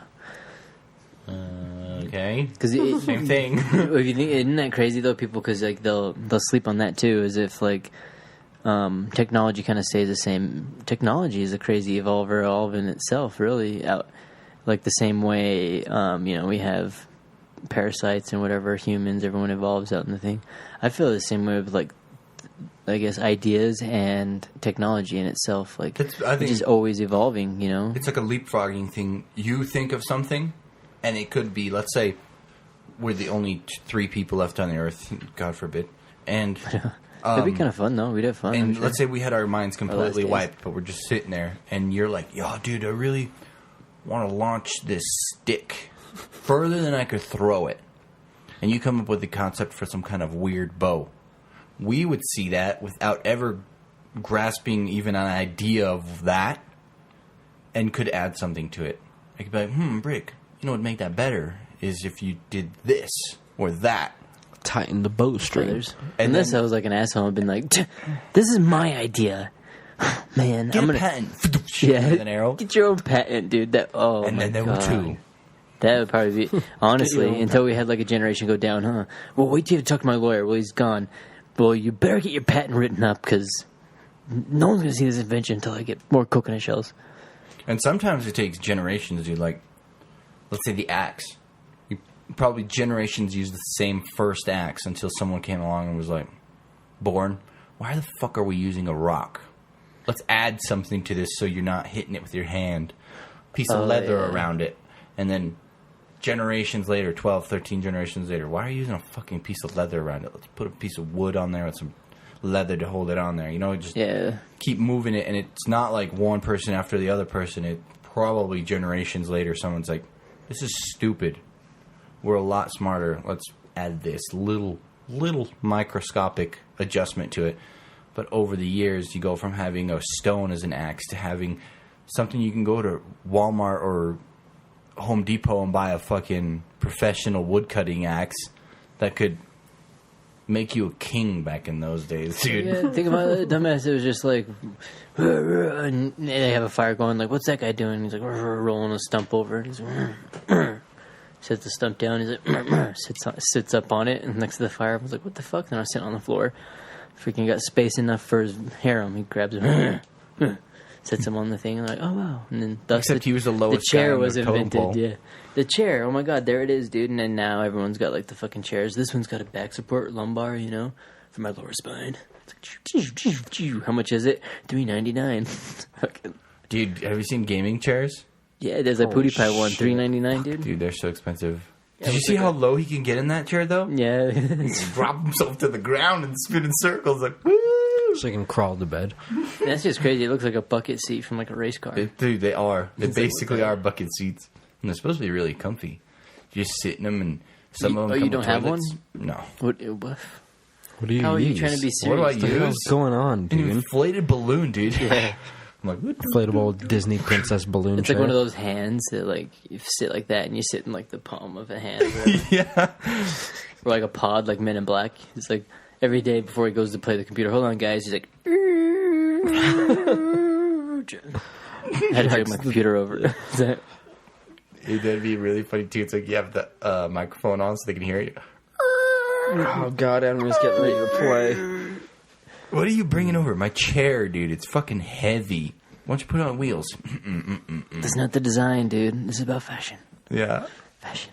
okay, same thing. If you think, isn't that crazy though? People, because like they'll sleep on that too, as if like technology kind of stays the same. Technology is a crazy evolve in itself, really. Like the same way, we have parasites and whatever, humans, everyone evolves out in the thing. I feel the same way with like, I guess, ideas and technology in itself. Like, it's just always evolving, you know? It's like a leapfrogging thing. You think of something, and it could be, let's say, we're the only 3 people left on the earth, God forbid. And it'd be kind of fun, though. We'd have fun. And let's say we had our minds completely wiped, but we're just sitting there, and you're like, yo, dude, I really want to launch this stick further than I could throw it. And you come up with the concept for some kind of weird bow. We would see that without ever grasping even an idea of that, and could add something to it. I could be like, Brick, you know what would make that better is if you did this or that. Tighten the bowstring. Unless I was like an asshole and been like, this is my idea. Man, get a patent. Yeah, with an arrow. Get your own patent, dude. And then there were 2. That would probably be, honestly, until we had like a generation go down, huh? Well, wait till you talk to my lawyer. Well, he's gone. Well, you better get your patent written up, because no one's going to see this invention until I get more coconut shells. And sometimes it takes generations, dude. Like, let's say the axe. Probably generations used the same first axe until someone came along and was like, born, why the fuck are we using a rock? Let's add something to this so you're not hitting it with your hand. Piece of leather around it. And then generations later, 12, 13 generations later, why are you using a fucking piece of leather around it? Let's put a piece of wood on there with some leather to hold it on there. You know, just keep moving it. And it's not like one person after the other person. It probably generations later, someone's like, this is stupid. We're a lot smarter. Let's add this little microscopic adjustment to it. But over the years, you go from having a stone as an axe to having something you can go to Walmart or Home Depot and buy a fucking professional woodcutting axe that could make you a king back in those days, dude. Yeah, think about it, dumbass. It was just like, and they have a fire going. Like, what's that guy doing? He's like rolling a stump over. He's like, sets the stump down. He's like, sits up on it, and next to the fire. I was like, what the fuck? Then I was sitting on the floor. Freaking got space enough for his harem. He grabs it, sets him on the thing. I'm like, oh wow! And then except he was the lowest. The chair was invented. Yeah, the chair. Oh my god, there it is, dude. And then now everyone's got like the fucking chairs. This one's got a back support, lumbar, you know, for my lower spine. It's like, how much is it? $3.99. Fucking dude, have you seen gaming chairs? Yeah, there's a Pootie Pie one, $3.99, dude. Dude, they're so expensive. Did you see how low he can get in that chair, though? Yeah. He drop himself to the ground and spin in circles like, woo! So he can crawl to bed. That's just crazy. It looks like a bucket seat from like a race car. Dude, they are. They basically are bucket seats. And they're supposed to be really comfy. You just sit in them, and some of them come you don't have one? No. What do you How are use? you trying to be serious? What do I use? What's going on, dude? An inflated balloon, dude. Yeah. I'm like, what? Inflatable Disney princess balloon It's chair. like one of those hands that, like, you sit like that and you sit in, like, the palm of a hand. Yeah. Or like a pod, like Men in Black. It's like every day before he goes to play the computer, hold on, guys. He's like, I had to take my computer over. That'd be really funny, too. It's like you have the microphone on so they can hear you. Oh, God, Enemy's getting ready to play. What are you bringing over? My chair, dude. It's fucking heavy. Why don't you put it on wheels? That's not the design, dude. This is about fashion. Yeah. Fashion.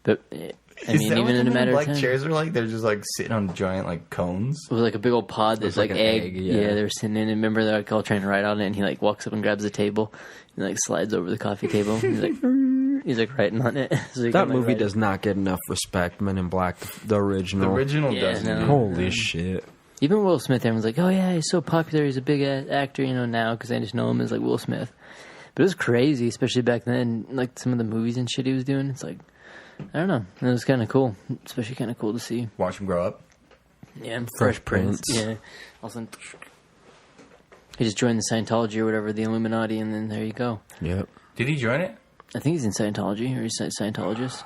But I Is mean, that even what in a the matter of black time. chairs are like? They're just like sitting on giant like cones. It was like a big old pod that's like like egg. an egg, Yeah. yeah. They were sitting in it. Remember, they're like all trying to ride on it, and he like walks up and grabs the table and like slides over the coffee table. He's like writing on it. So he That can, like, movie ride does not get enough respect. Men in Black, the original. The original Yeah, doesn't. no. Holy shit. Even Will Smith, everyone's like, oh yeah, he's so popular, he's a big actor, you know, now, because I just know him as like Will Smith. But it was crazy, especially back then, like some of the movies and shit he was doing. It's like, I don't know, it was kind of cool, especially kind of cool to see. Watch him grow up. Yeah, Fresh Prince. Yeah. Also, he just joined the Scientology or whatever, the Illuminati, and then there you go. Yep. Did he join it? I think he's in Scientology, or he's a Scientologist.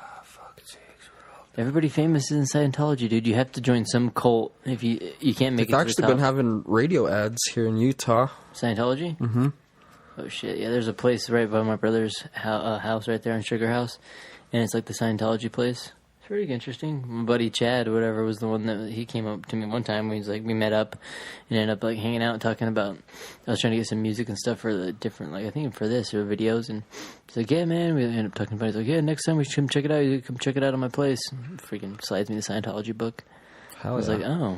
Everybody famous is in Scientology, dude. You have to join some cult if you can't make They've it to the actually top. been having radio ads here in Utah. Scientology? Mm-hmm. Oh, shit. Yeah, there's a place right by my brother's house right there on Sugar House, and it's like the Scientology place. It's pretty interesting. My buddy Chad, or whatever, was the one that he came up to me one time. He's like, we met up and ended up like hanging out and talking about, I was trying to get some music and stuff for the different, like I think for this or videos, and he's like, yeah, man. We ended up talking about it. He's like, yeah, next time we should come check it out. You come check it out on my place. Freaking slides me the Scientology book. Hell I was yeah. like, oh.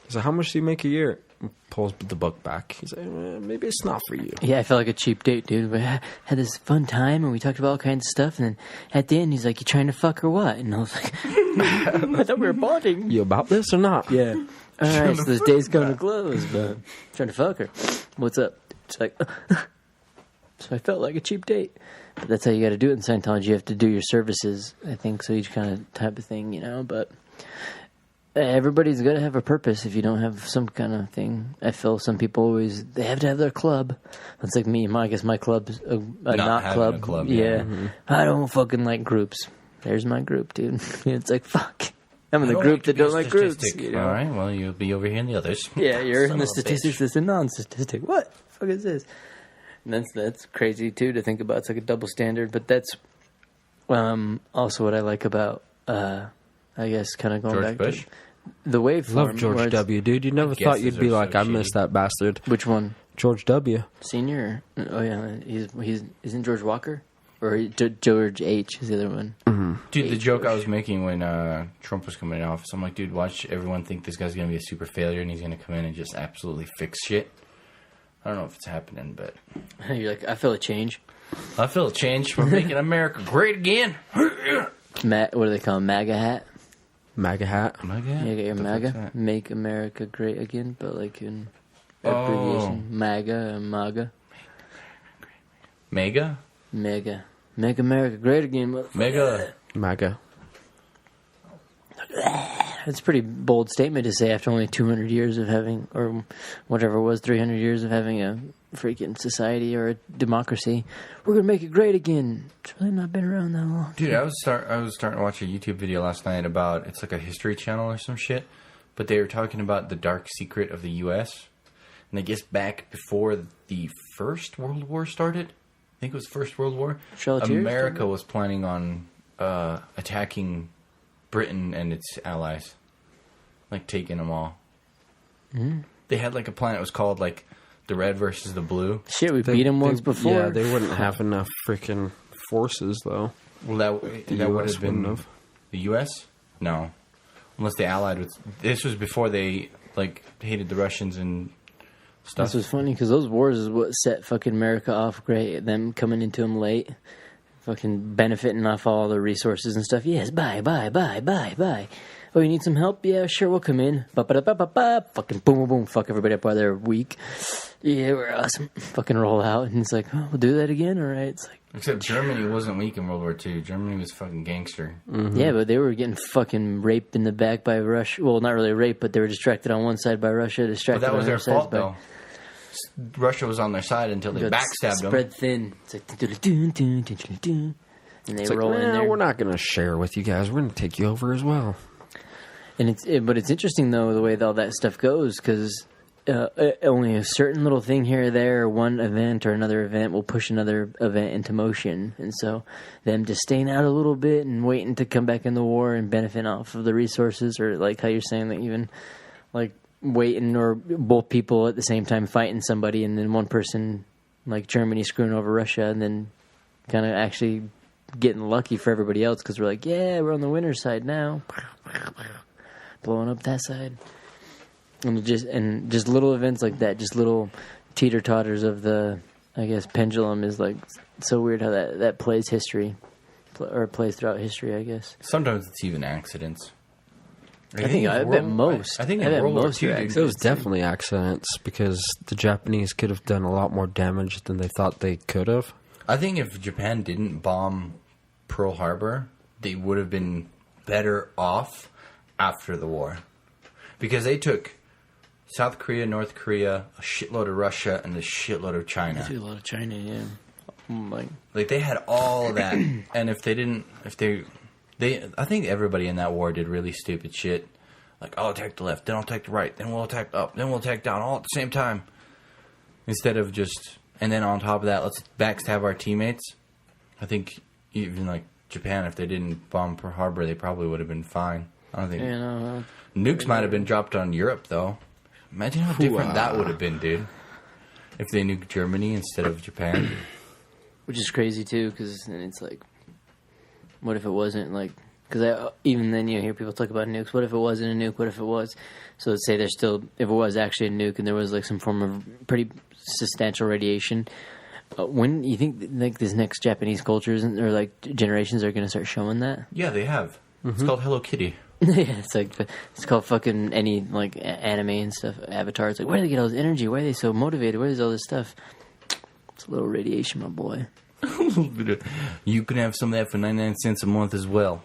He's like, how much do you make a year? Pulls the book back. He's like, maybe it's not for you. Yeah, I felt like a cheap date, dude. We had this fun time, and we talked about all kinds of stuff, and then at the end, he's like, you trying to fuck or what? And I was like, I thought we were bonding. You about this or not? Yeah. All right, so this day's going to close, but I'm trying to fuck her. What's up? It's like, so I felt like a cheap date. But that's how you got to do it in Scientology. You have to do your services, I think, so each kind of type of thing, you know, but everybody's got to have a purpose if you don't have some kind of thing. I feel some people always, they have to have their club. That's like me. I guess my club's a not having club. a club, Yeah. yeah. Mm-hmm. I don't fucking like groups. There's my group, dude. It's like, fuck. I'm in I the don't group like to that be a don't like groups. statistic. You know? All right, well, you'll be over here in the others. Yeah, you're Son in the of a statistics bitch. that's a non-statistic. What the fuck is this? And that's crazy, too, to think about. It's like a double standard. But that's also what I like about, I guess, kind of going George back Bush? to the waveform. Love where George it's- W, dude. You never guesses thought you'd be are like, so I miss shitty. that bastard. Which one? George W. Senior? Oh, yeah. He's isn't George Walker? Or George H. is the other one. Dude, the joke I was making when Trump was coming in office, I'm like, dude, watch everyone think this guy's going to be a super failure and he's going to come in and just absolutely fix shit. I don't know if it's happening, but You're like, I feel a change. I feel a change from making America great again. What do they call him? MAGA hat? MAGA hat. Yeah, you got your What the fuck's MAGA. that? Make America Great Again, but like in Oh. abbreviation. MAGA and MAGA. Mega? Mega. Make America Great Again. Motherfucker. Mega. MAGA. That's a pretty bold statement to say after only 200 years of having, or whatever it was, 300 years of having a freaking society or a democracy. We're going to make it great again. It's really not been around that long. Dude, I was starting to watch a YouTube video last night about, it's like a history channel or some shit, but they were talking about the dark secret of the U.S. And I guess back before the First World War started, I think it was First World War, Charlottesville? America was planning on attacking Britain and its allies, like taking them all. They had like a plan. It was called like the Red versus the Blue. Shit, we beat him once before. Yeah, they wouldn't have enough freaking forces, though. Well, that would US have been wouldn't have. the U.S. No, unless they allied with. This was before they like hated the Russians and stuff. This was funny because those wars is what set fucking America off great. Them coming into them late, fucking benefiting off all the resources and stuff. Yes, bye. Oh, you need some help? Yeah, sure, we'll come in. Ba-ba-da-ba-ba-ba. Fucking boom, boom, boom. Fuck everybody up while they're weak. Yeah, we're awesome. Fucking roll out. And it's like, oh, we'll do that again? All right. It's like, Except Germany wasn't weak in World War II. Germany was fucking gangster. yeah, but they were getting fucking raped in the back by Russia. Well, not really raped, but they were distracted on one side by Russia, But distracted that on was the their other side fault, by... though. Russia was on their side until they backstabbed them. Spread thin. It's like, and they It's like, roll in there. we're not going to share with you guys. We're going to take you over as well. And but it's interesting though the way that all that stuff goes because only a certain little thing here or there, one event or another event will push another event into motion, and so them just staying out a little bit and waiting to come back in the war and benefit off of the resources, or like how you're saying that even like waiting or both people at the same time fighting somebody, and then one person like Germany screwing over Russia, and then kind of actually getting lucky for everybody else because we're like, yeah, we're on the winner's side now, blowing up that side, and just little events like that, just little teeter totters of the, I guess, pendulum is like so weird how that plays history, or plays throughout history, I guess. Sometimes it's even accidents. I bet most. I think in World War II, It was definitely accidents because the Japanese could have done a lot more damage than they thought they could have. I think if Japan didn't bomb Pearl Harbor, they would have been better off after the war. Because they took South Korea, North Korea, a shitload of Russia, and a shitload of China. I see a lot of China, yeah. Like they had all of that. And if they didn't, I think everybody in that war did really stupid shit. Like, I'll attack the left, then I'll attack the right, then we'll attack up, then we'll attack down, all at the same time. Instead of just, and then on top of that, let's backstab our teammates. I think even like Japan, if they didn't bomb Pearl Harbor, they probably would have been fine. I don't think. Nukes might have been dropped on Europe, though. Imagine how different that would have been, dude. If they nuked Germany instead of Japan. Which is crazy, too, because then it's like, what if it wasn't, like, because even then you hear people talk about nukes. What if it wasn't a nuke? What if it was? So let's say there's still, if it was actually a nuke and there was, like, some form of pretty substantial radiation, when you think, like, these next Japanese cultures or, like, generations are going to start showing that? Yeah, they have. Mm-hmm. It's called Hello Kitty. Yeah, it's called fucking any, like, anime and stuff, Avatar. It's like, where do they get all this energy? Why are they so motivated? Where is all this stuff? It's a little radiation, my boy. You can have some of that for 99 cents a month as well.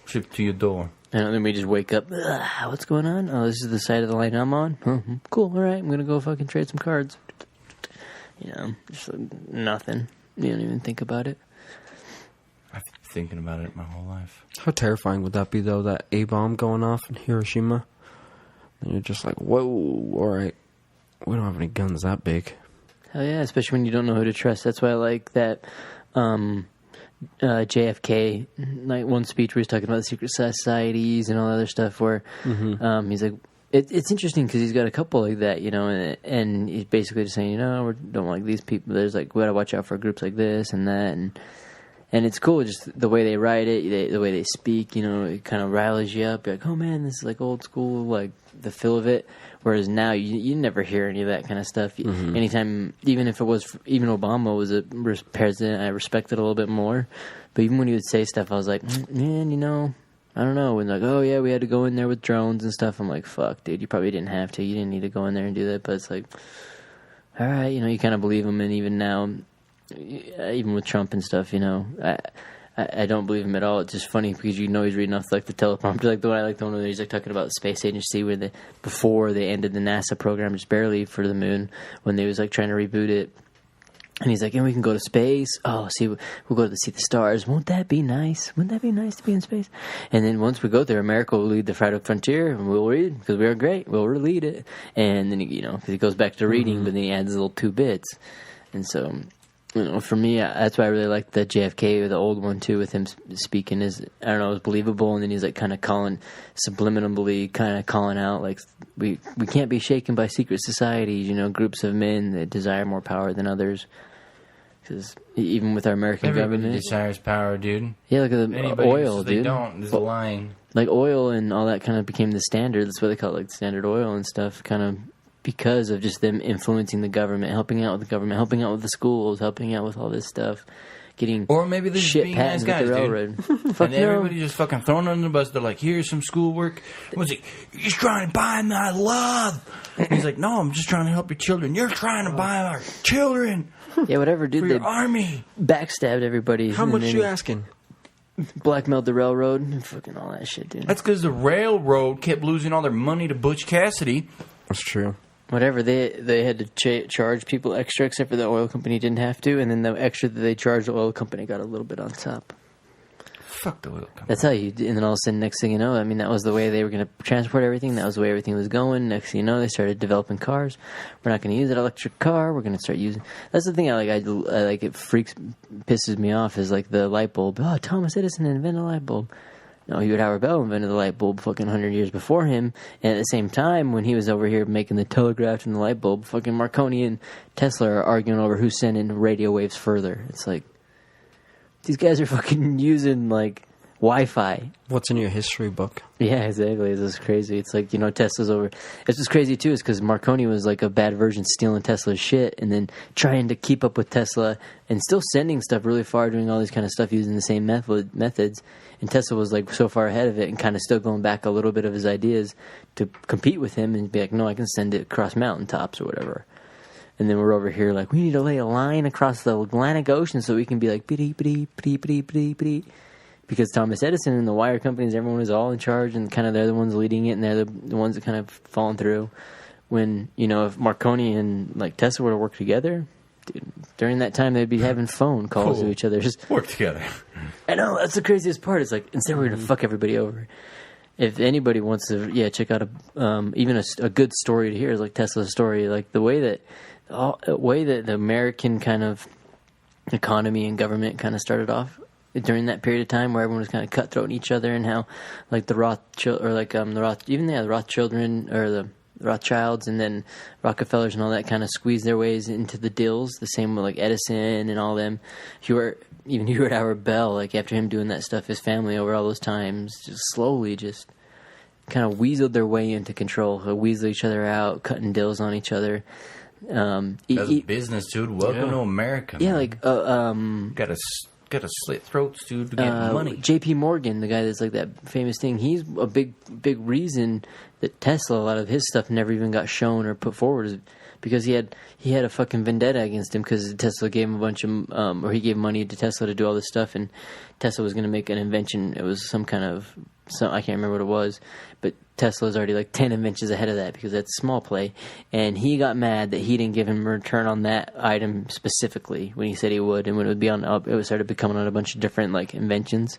Shipped to your door. And then we just wake up. What's going on? Oh, this is the side of the line I'm on? Mm-hmm. Cool, all right. I'm going to go fucking trade some cards. You know, just like nothing. You don't even think about it. I've been thinking about it my whole life. How terrifying would that be, though, that A-bomb going off in Hiroshima? And you're just like, whoa, all right. We don't have any guns that big. Hell yeah, especially when you don't know who to trust. That's why I like that JFK, like one speech where he's talking about the secret societies and all that other stuff where he's like, it's interesting because he's got a couple like that, you know, and he's basically just saying, you know, we don't like these people. There's like, we got to watch out for groups like this and that. And it's cool, just the way they write it, the way they speak, you know, it kind of riles you up. You're like, oh man, this is like old school, like the feel of it. Whereas now, you never hear any of that kind of stuff. Mm-hmm. Anytime, even if it was, even Obama was a president, I respected a little bit more. But even when he would say stuff, I was like, man, you know, I don't know. And like, oh yeah, we had to go in there with drones and stuff. I'm like, fuck, dude, you probably didn't have to. You didn't need to go in there and do that. But it's like, all right, you know, you kind of believe him. And even now, even with Trump and stuff, you know, I don't believe him at all. It's just funny because you know he's reading off like the teleprompter, like the one I like the one where he's like talking about the space agency where before they ended the NASA program just barely for the moon when they was like trying to reboot it, and he's like, and we can go to space. Oh, see, we'll go to see the stars. Won't that be nice? Wouldn't that be nice to be in space? And then once we go there, America will lead the frontier, and we'll read because we are great. We'll lead it, and then you know because he goes back to reading, but then he adds little 2 bits, and so. You know, for me, that's why I really like the JFK, the old one too, with him speaking. Is I don't know, it was believable, and then he's like kind of subliminally calling out like we can't be shaken by secret societies, you know, groups of men that desire more power than others. Because even with our American government, desires power, dude. Yeah, look at the oil, dude. They don't. Is lying. Like oil and all that kind of became the standard. That's what they call it, like Standard Oil and stuff. Kind of. Because of just them influencing the government, helping out with the government, helping out with the schools, helping out with all this stuff, getting or maybe they're shit being nice guys, with the railroad. Dude. And everybody just fucking thrown under the bus. They're like, "Here's some schoolwork." What's it? You're just trying to buy my love. And he's like, "No, I'm just trying to help your children. You're trying to buy our children." Yeah, whatever, dude. For your army. Backstabbed everybody. How much you asking? Blackmailed the railroad and fucking all that shit, dude. That's because the railroad kept losing all their money to Butch Cassidy. That's true. Whatever, they had to charge people extra, except for the oil company didn't have to, and then the extra that they charged the oil company got a little bit on top. Fuck the oil company. That's how you, and then all of a sudden, next thing you know, I mean, that was the way they were going to transport everything. That was the way everything was going. Next thing you know, they started developing cars. We're not going to use that electric car. We're going to start using. That's the thing I like. It pisses me off is like the light bulb. Oh, Thomas Edison invented a light bulb. No, Howard Bell invented the light bulb fucking 100 years before him. And at the same time, when he was over here making the telegraph and the light bulb, fucking Marconi and Tesla are arguing over who's sending radio waves further. It's like, These guys are fucking using, like, Wi-Fi. What's in your history book? Yeah, exactly. It's just crazy. It's like, Tesla's over. It's just crazy, too, is because Marconi was, like, a bad version stealing Tesla's shit and then trying to keep up with Tesla and still sending stuff really far, doing all this kind of stuff using the same methods. And Tesla was, like, so far ahead of it and kind of still going back a little bit of his ideas to compete with him and be like, no, I can send it across mountaintops or whatever. And then we're over here like, we need to lay a line across the Atlantic Ocean so we can be like, bitty. Because Thomas Edison and the wire companies, everyone is all in charge and kind of they're the ones leading it and they're the ones that kind of fallen through. When, if Marconi and like Tesla were to work together, dude, during that time they'd be having phone calls to each other. Just work together. I know, that's the craziest part. It's like, instead we're going to fuck everybody over. If anybody wants to, check out even a good story to hear is like Tesla's story, like the way that the American kind of economy and government kind of started off during that period of time where everyone was kind of cutthroating each other, and how like the Rothschild or like the Rothschildren or the Rothschilds and then Rockefellers and all that kind of squeezed their ways into the deals. The same with like Edison and all them. Hewart Howard Bell, like after him doing that stuff, his family over all those times just slowly just kind of weaseled their way into control, weaseled each other out, cutting deals on each other. That's business, dude. Welcome to America. Yeah, man. Gotta slit throats, dude, to get money. J.P. Morgan, the guy that's like that famous thing, he's a big reason that Tesla, a lot of his stuff never even got shown or put forward, is because he had a fucking vendetta against him because Tesla gave him a bunch of, or he gave money to Tesla to do all this stuff, and Tesla was going to make an invention. It was some kind of, I can't remember what it was, but Tesla's already like 10 inventions ahead of that because that's small play. And he got mad that he didn't give him a return on that item specifically when he said he would. And when it would be it started becoming on a bunch of different like inventions.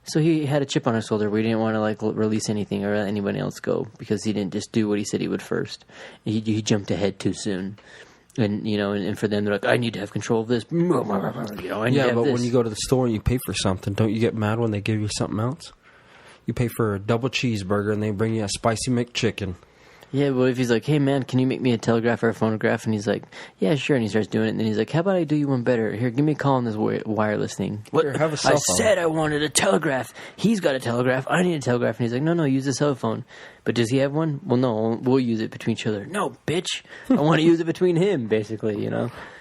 So he had a chip on his shoulder where he didn't want to like release anything or let anybody else go because he didn't just do what he said he would first. He jumped ahead too soon. And, and for them, they're like, I need to have control of this. But when you go to the store and you pay for something, don't you get mad when they give you something else? You pay for a double cheeseburger and they bring you a spicy McChicken. Yeah, well, if he's like, hey, man, can you make me a telegraph or a phonograph? And he's like, yeah, sure. And he starts doing it. And then he's like, how about I do you one better? Here, give me a call on this wireless thing. What? Here, have a cell phone. I said I wanted a telegraph. He's got a telegraph. I need a telegraph. And he's like, no, use a cell phone. But does he have one? Well, no, we'll use it between each other. No, bitch. I want to use it between him, basically,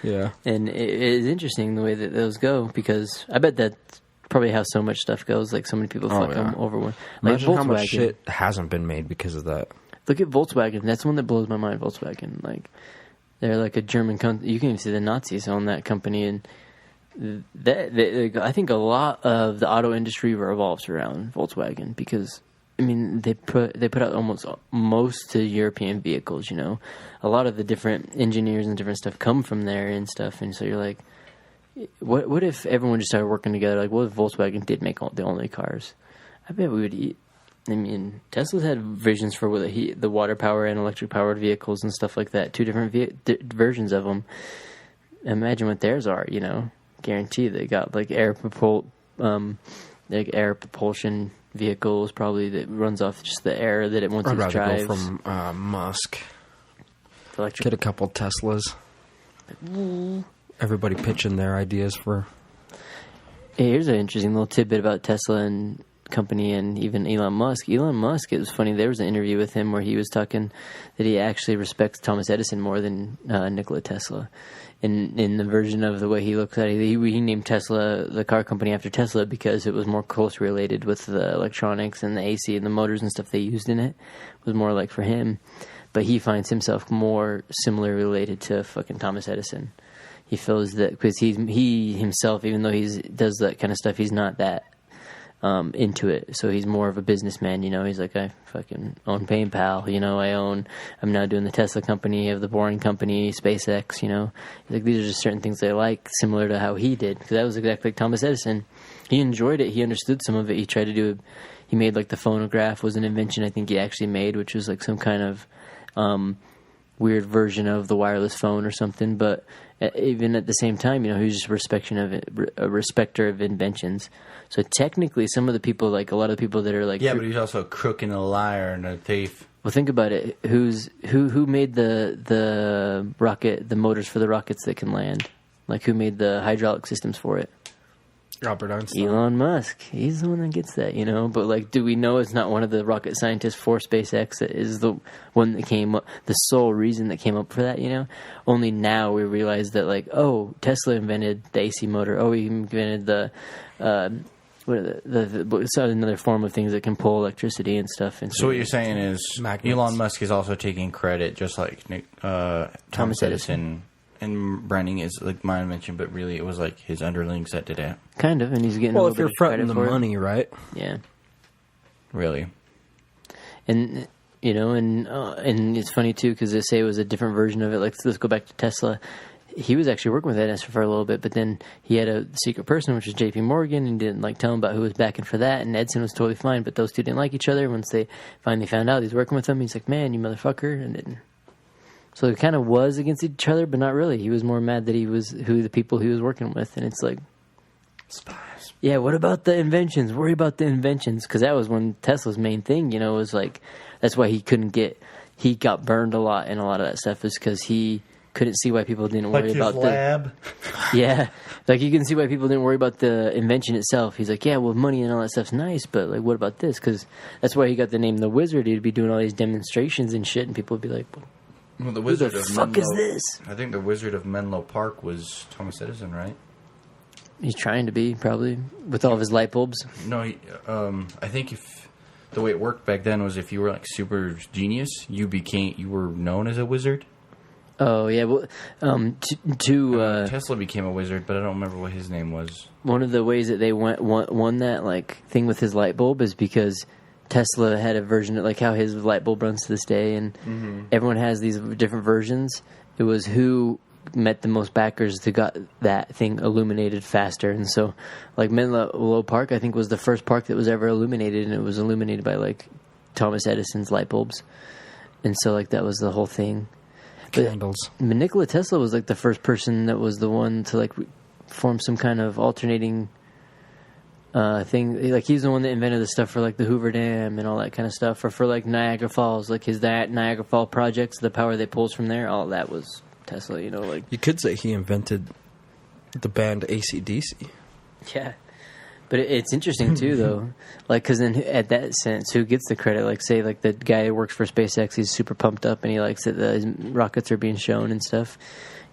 Yeah. And it is interesting the way that those go because I bet that's probably how so much stuff goes. Like, so many people fuck them over one. Like Imagine how much shit hasn't been made because of that. Look at Volkswagen. That's the one that blows my mind, Volkswagen. Like, they're like a German company. You can even see the Nazis own that company. And I think a lot of the auto industry revolves around Volkswagen because, I mean, they put out almost most of European vehicles, A lot of the different engineers and different stuff come from there and stuff. And so you're like, what if everyone just started working together? Like, what if Volkswagen did make the only cars? I bet we would eat. I mean, Tesla's had visions for the water power and electric powered vehicles and stuff like that. Two different versions of them. Imagine what theirs are. Guarantee they got like air propulsion vehicles, probably that runs off just the air that it wants to drive. I'd rather go from Musk. Get a couple Teslas. Everybody pitching their ideas for. Hey, here's an interesting little tidbit about Tesla and company and even Elon Musk. Elon Musk, it was funny, there was an interview with him where he was talking that he actually respects Thomas Edison more than Nikola Tesla. In the version of the way he looks at it, he named Tesla, the car company, after Tesla because it was more closely related with the electronics and the AC and the motors and stuff they used in it. It was more like for him. But he finds himself more similarly related to fucking Thomas Edison. He feels that because he himself, even though he does that kind of stuff, he's not that into it. So he's more of a businessman, He's like, I fucking own PayPal, I'm now doing the Tesla company, I have the Boring Company, SpaceX, He's like, these are just certain things I like, similar to how he did. Because that was exactly like Thomas Edison. He enjoyed it. He understood some of it. He tried to do. He made like the phonograph was an invention I think he actually made, which was like some kind of weird version of the wireless phone or something. But even at the same time, he was just a respecter of inventions. So technically, some of the people, like a lot of the people that are like, but he's also a crook and a liar and a thief. Well, think about it. Who made the rocket, the motors for the rockets that can land? Like, who made the hydraulic systems for it? Albert Einstein. Elon Musk. He's the one that gets that, you know. But, like, do we know it's not one of the rocket scientists for SpaceX that is the one that came up, the sole reason that came up for that, you know? Only now we realize that, like, oh, Tesla invented the AC motor. Oh, he invented the it's another form of things that can pull electricity and stuff. And so what you're saying is magnets. Elon Musk is also taking credit, just like Thomas Edison. And branding is like my invention, but really it was like his underlings that did it. Kind of, and he's getting Well, a if little you're bit of fronting credit the for money, right? Yeah. Really. And, you know, and it's funny, too, because they say it was a different version of it. Like, let's go back to Tesla. He was actually working with Edison for a little bit, but then he had a secret person, which was J.P. Morgan, and didn't, like, tell him about who was backing for that, and Edison was totally fine, but those two didn't like each other. Once they finally found out he was working with them, he's like, man, you motherfucker, and then... So it kind of was against each other, but not really. He was more mad that he was the people he was working with, and it's like, Spies. yeah. What about the inventions? Worry about the inventions, because that was one Tesla's main thing. You know, was like that's why he got burned a lot, and a lot of that stuff is because he couldn't see why people didn't worry about lab. Yeah, like you can see why people didn't worry about the invention itself. He's like, yeah, well, money and all that stuff's nice, but like, what about this? Because that's why he got the name the Wizard. He'd be doing all these demonstrations and shit, and people would be like, Well, the Wizard Who the of fuck Menlo, is this? I think the Wizard of Menlo Park was Thomas Edison, right? He's trying to be, probably, with all of his light bulbs. No, I think if the way it worked back then was if you were like super genius, you were known as a wizard. Oh, yeah. Well, Tesla became a wizard, but I don't remember what his name was. one of the ways that they won that like thing with his light bulb is because Tesla had a version of like how his light bulb runs to this day, and everyone has these different versions. It was who met the most backers to got that thing illuminated faster, and so like Menlo Park, I think, was the first park that was ever illuminated, and it was illuminated by like Thomas Edison's light bulbs, and so like that was the whole thing. Candles. But Nikola Tesla was like the first person that was the one to like form some kind of alternating thing. Like he's the one that invented the stuff for like the Hoover Dam and all that kind of stuff, or for like Niagara Falls, like his Niagara Fall projects, the power they pulls from there, all that was Tesla, you know, like. You could say he invented the band AC/DC. Yeah. But it's interesting too, though, like, because then at that sense, who gets the credit? Like, say, like the guy who works for SpaceX, he's super pumped up and he likes that his rockets are being shown and stuff.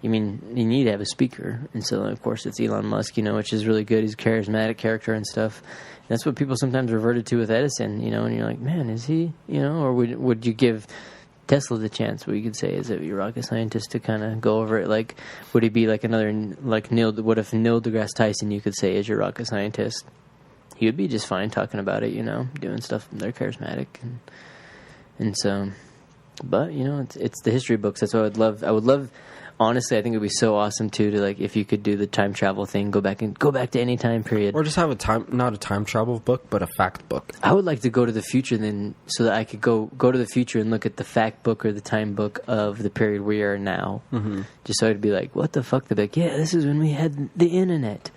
You mean, you need to have a speaker, and so of course it's Elon Musk, you know, which is really good. He's a charismatic character and stuff. And that's what people sometimes reverted to with Edison, you know. And you're like, man, is he, you know, or would you give Tesla the chance? What you could say is that you're a rocket scientist to kind of go over it. Like, would he be like another like Neil? What if Neil deGrasse Tyson, you could say, is your rocket scientist? He would be just fine talking about it, you know, doing stuff. They're charismatic, and so. But you know, it's the history books. That's what I would love. Honestly, I think it would be so awesome too to like if you could do the time travel thing, go back to any time period, or just have not a time travel book, but a fact book. I would like to go to the future then, so that I could go to the future and look at the fact book or the time book of the period we are now. Mm-hmm. Just so I'd be like, what the fuck? They'd be like, yeah, this is when we had the internet,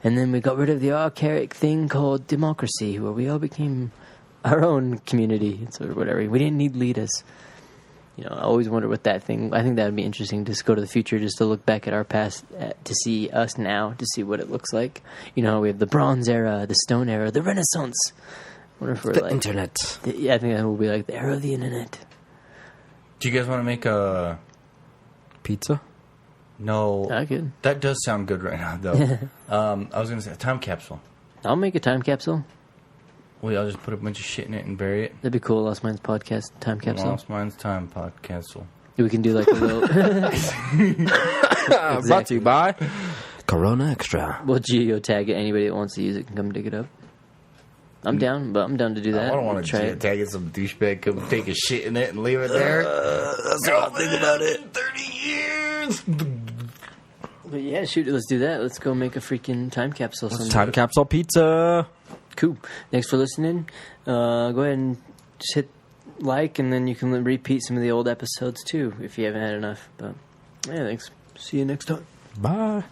and then we got rid of the archaic thing called democracy, where we all became our own community or whatever. We didn't need leaders. You know, I always wonder what that thing. I think that would be interesting. Just go to the future, just to look back at our past, to see us now, to see what it looks like. You know, we have the Bronze Era, the Stone Era, the Renaissance. I wonder if we're the like internet. Yeah, I think that will be like the era of the internet. Do you guys want to make a pizza? No, I could. That does sound good right now, though. I was going to say a time capsule. I'll make a time capsule. Well, I'll just put a bunch of shit in it and bury it. That'd be cool. Lost Minds podcast time capsule. Lost Minds time capsule. We can do like a little. Exactly. Brought to you by Corona Extra. We'll geotag it. Anybody that wants to use it can come dig it up. I'm down, but I'm down to do that. I don't want to geotag it. Some douchebag come take a shit in it and leave it there. That's what I think about it. 30 years. But yeah, shoot, let's do that. Let's go make a freaking time capsule. Time capsule pizza. Cool. Thanks for listening. Go ahead and just hit like, and then you can repeat some of the old episodes too if you haven't had enough. But yeah, thanks. See you next time. Bye.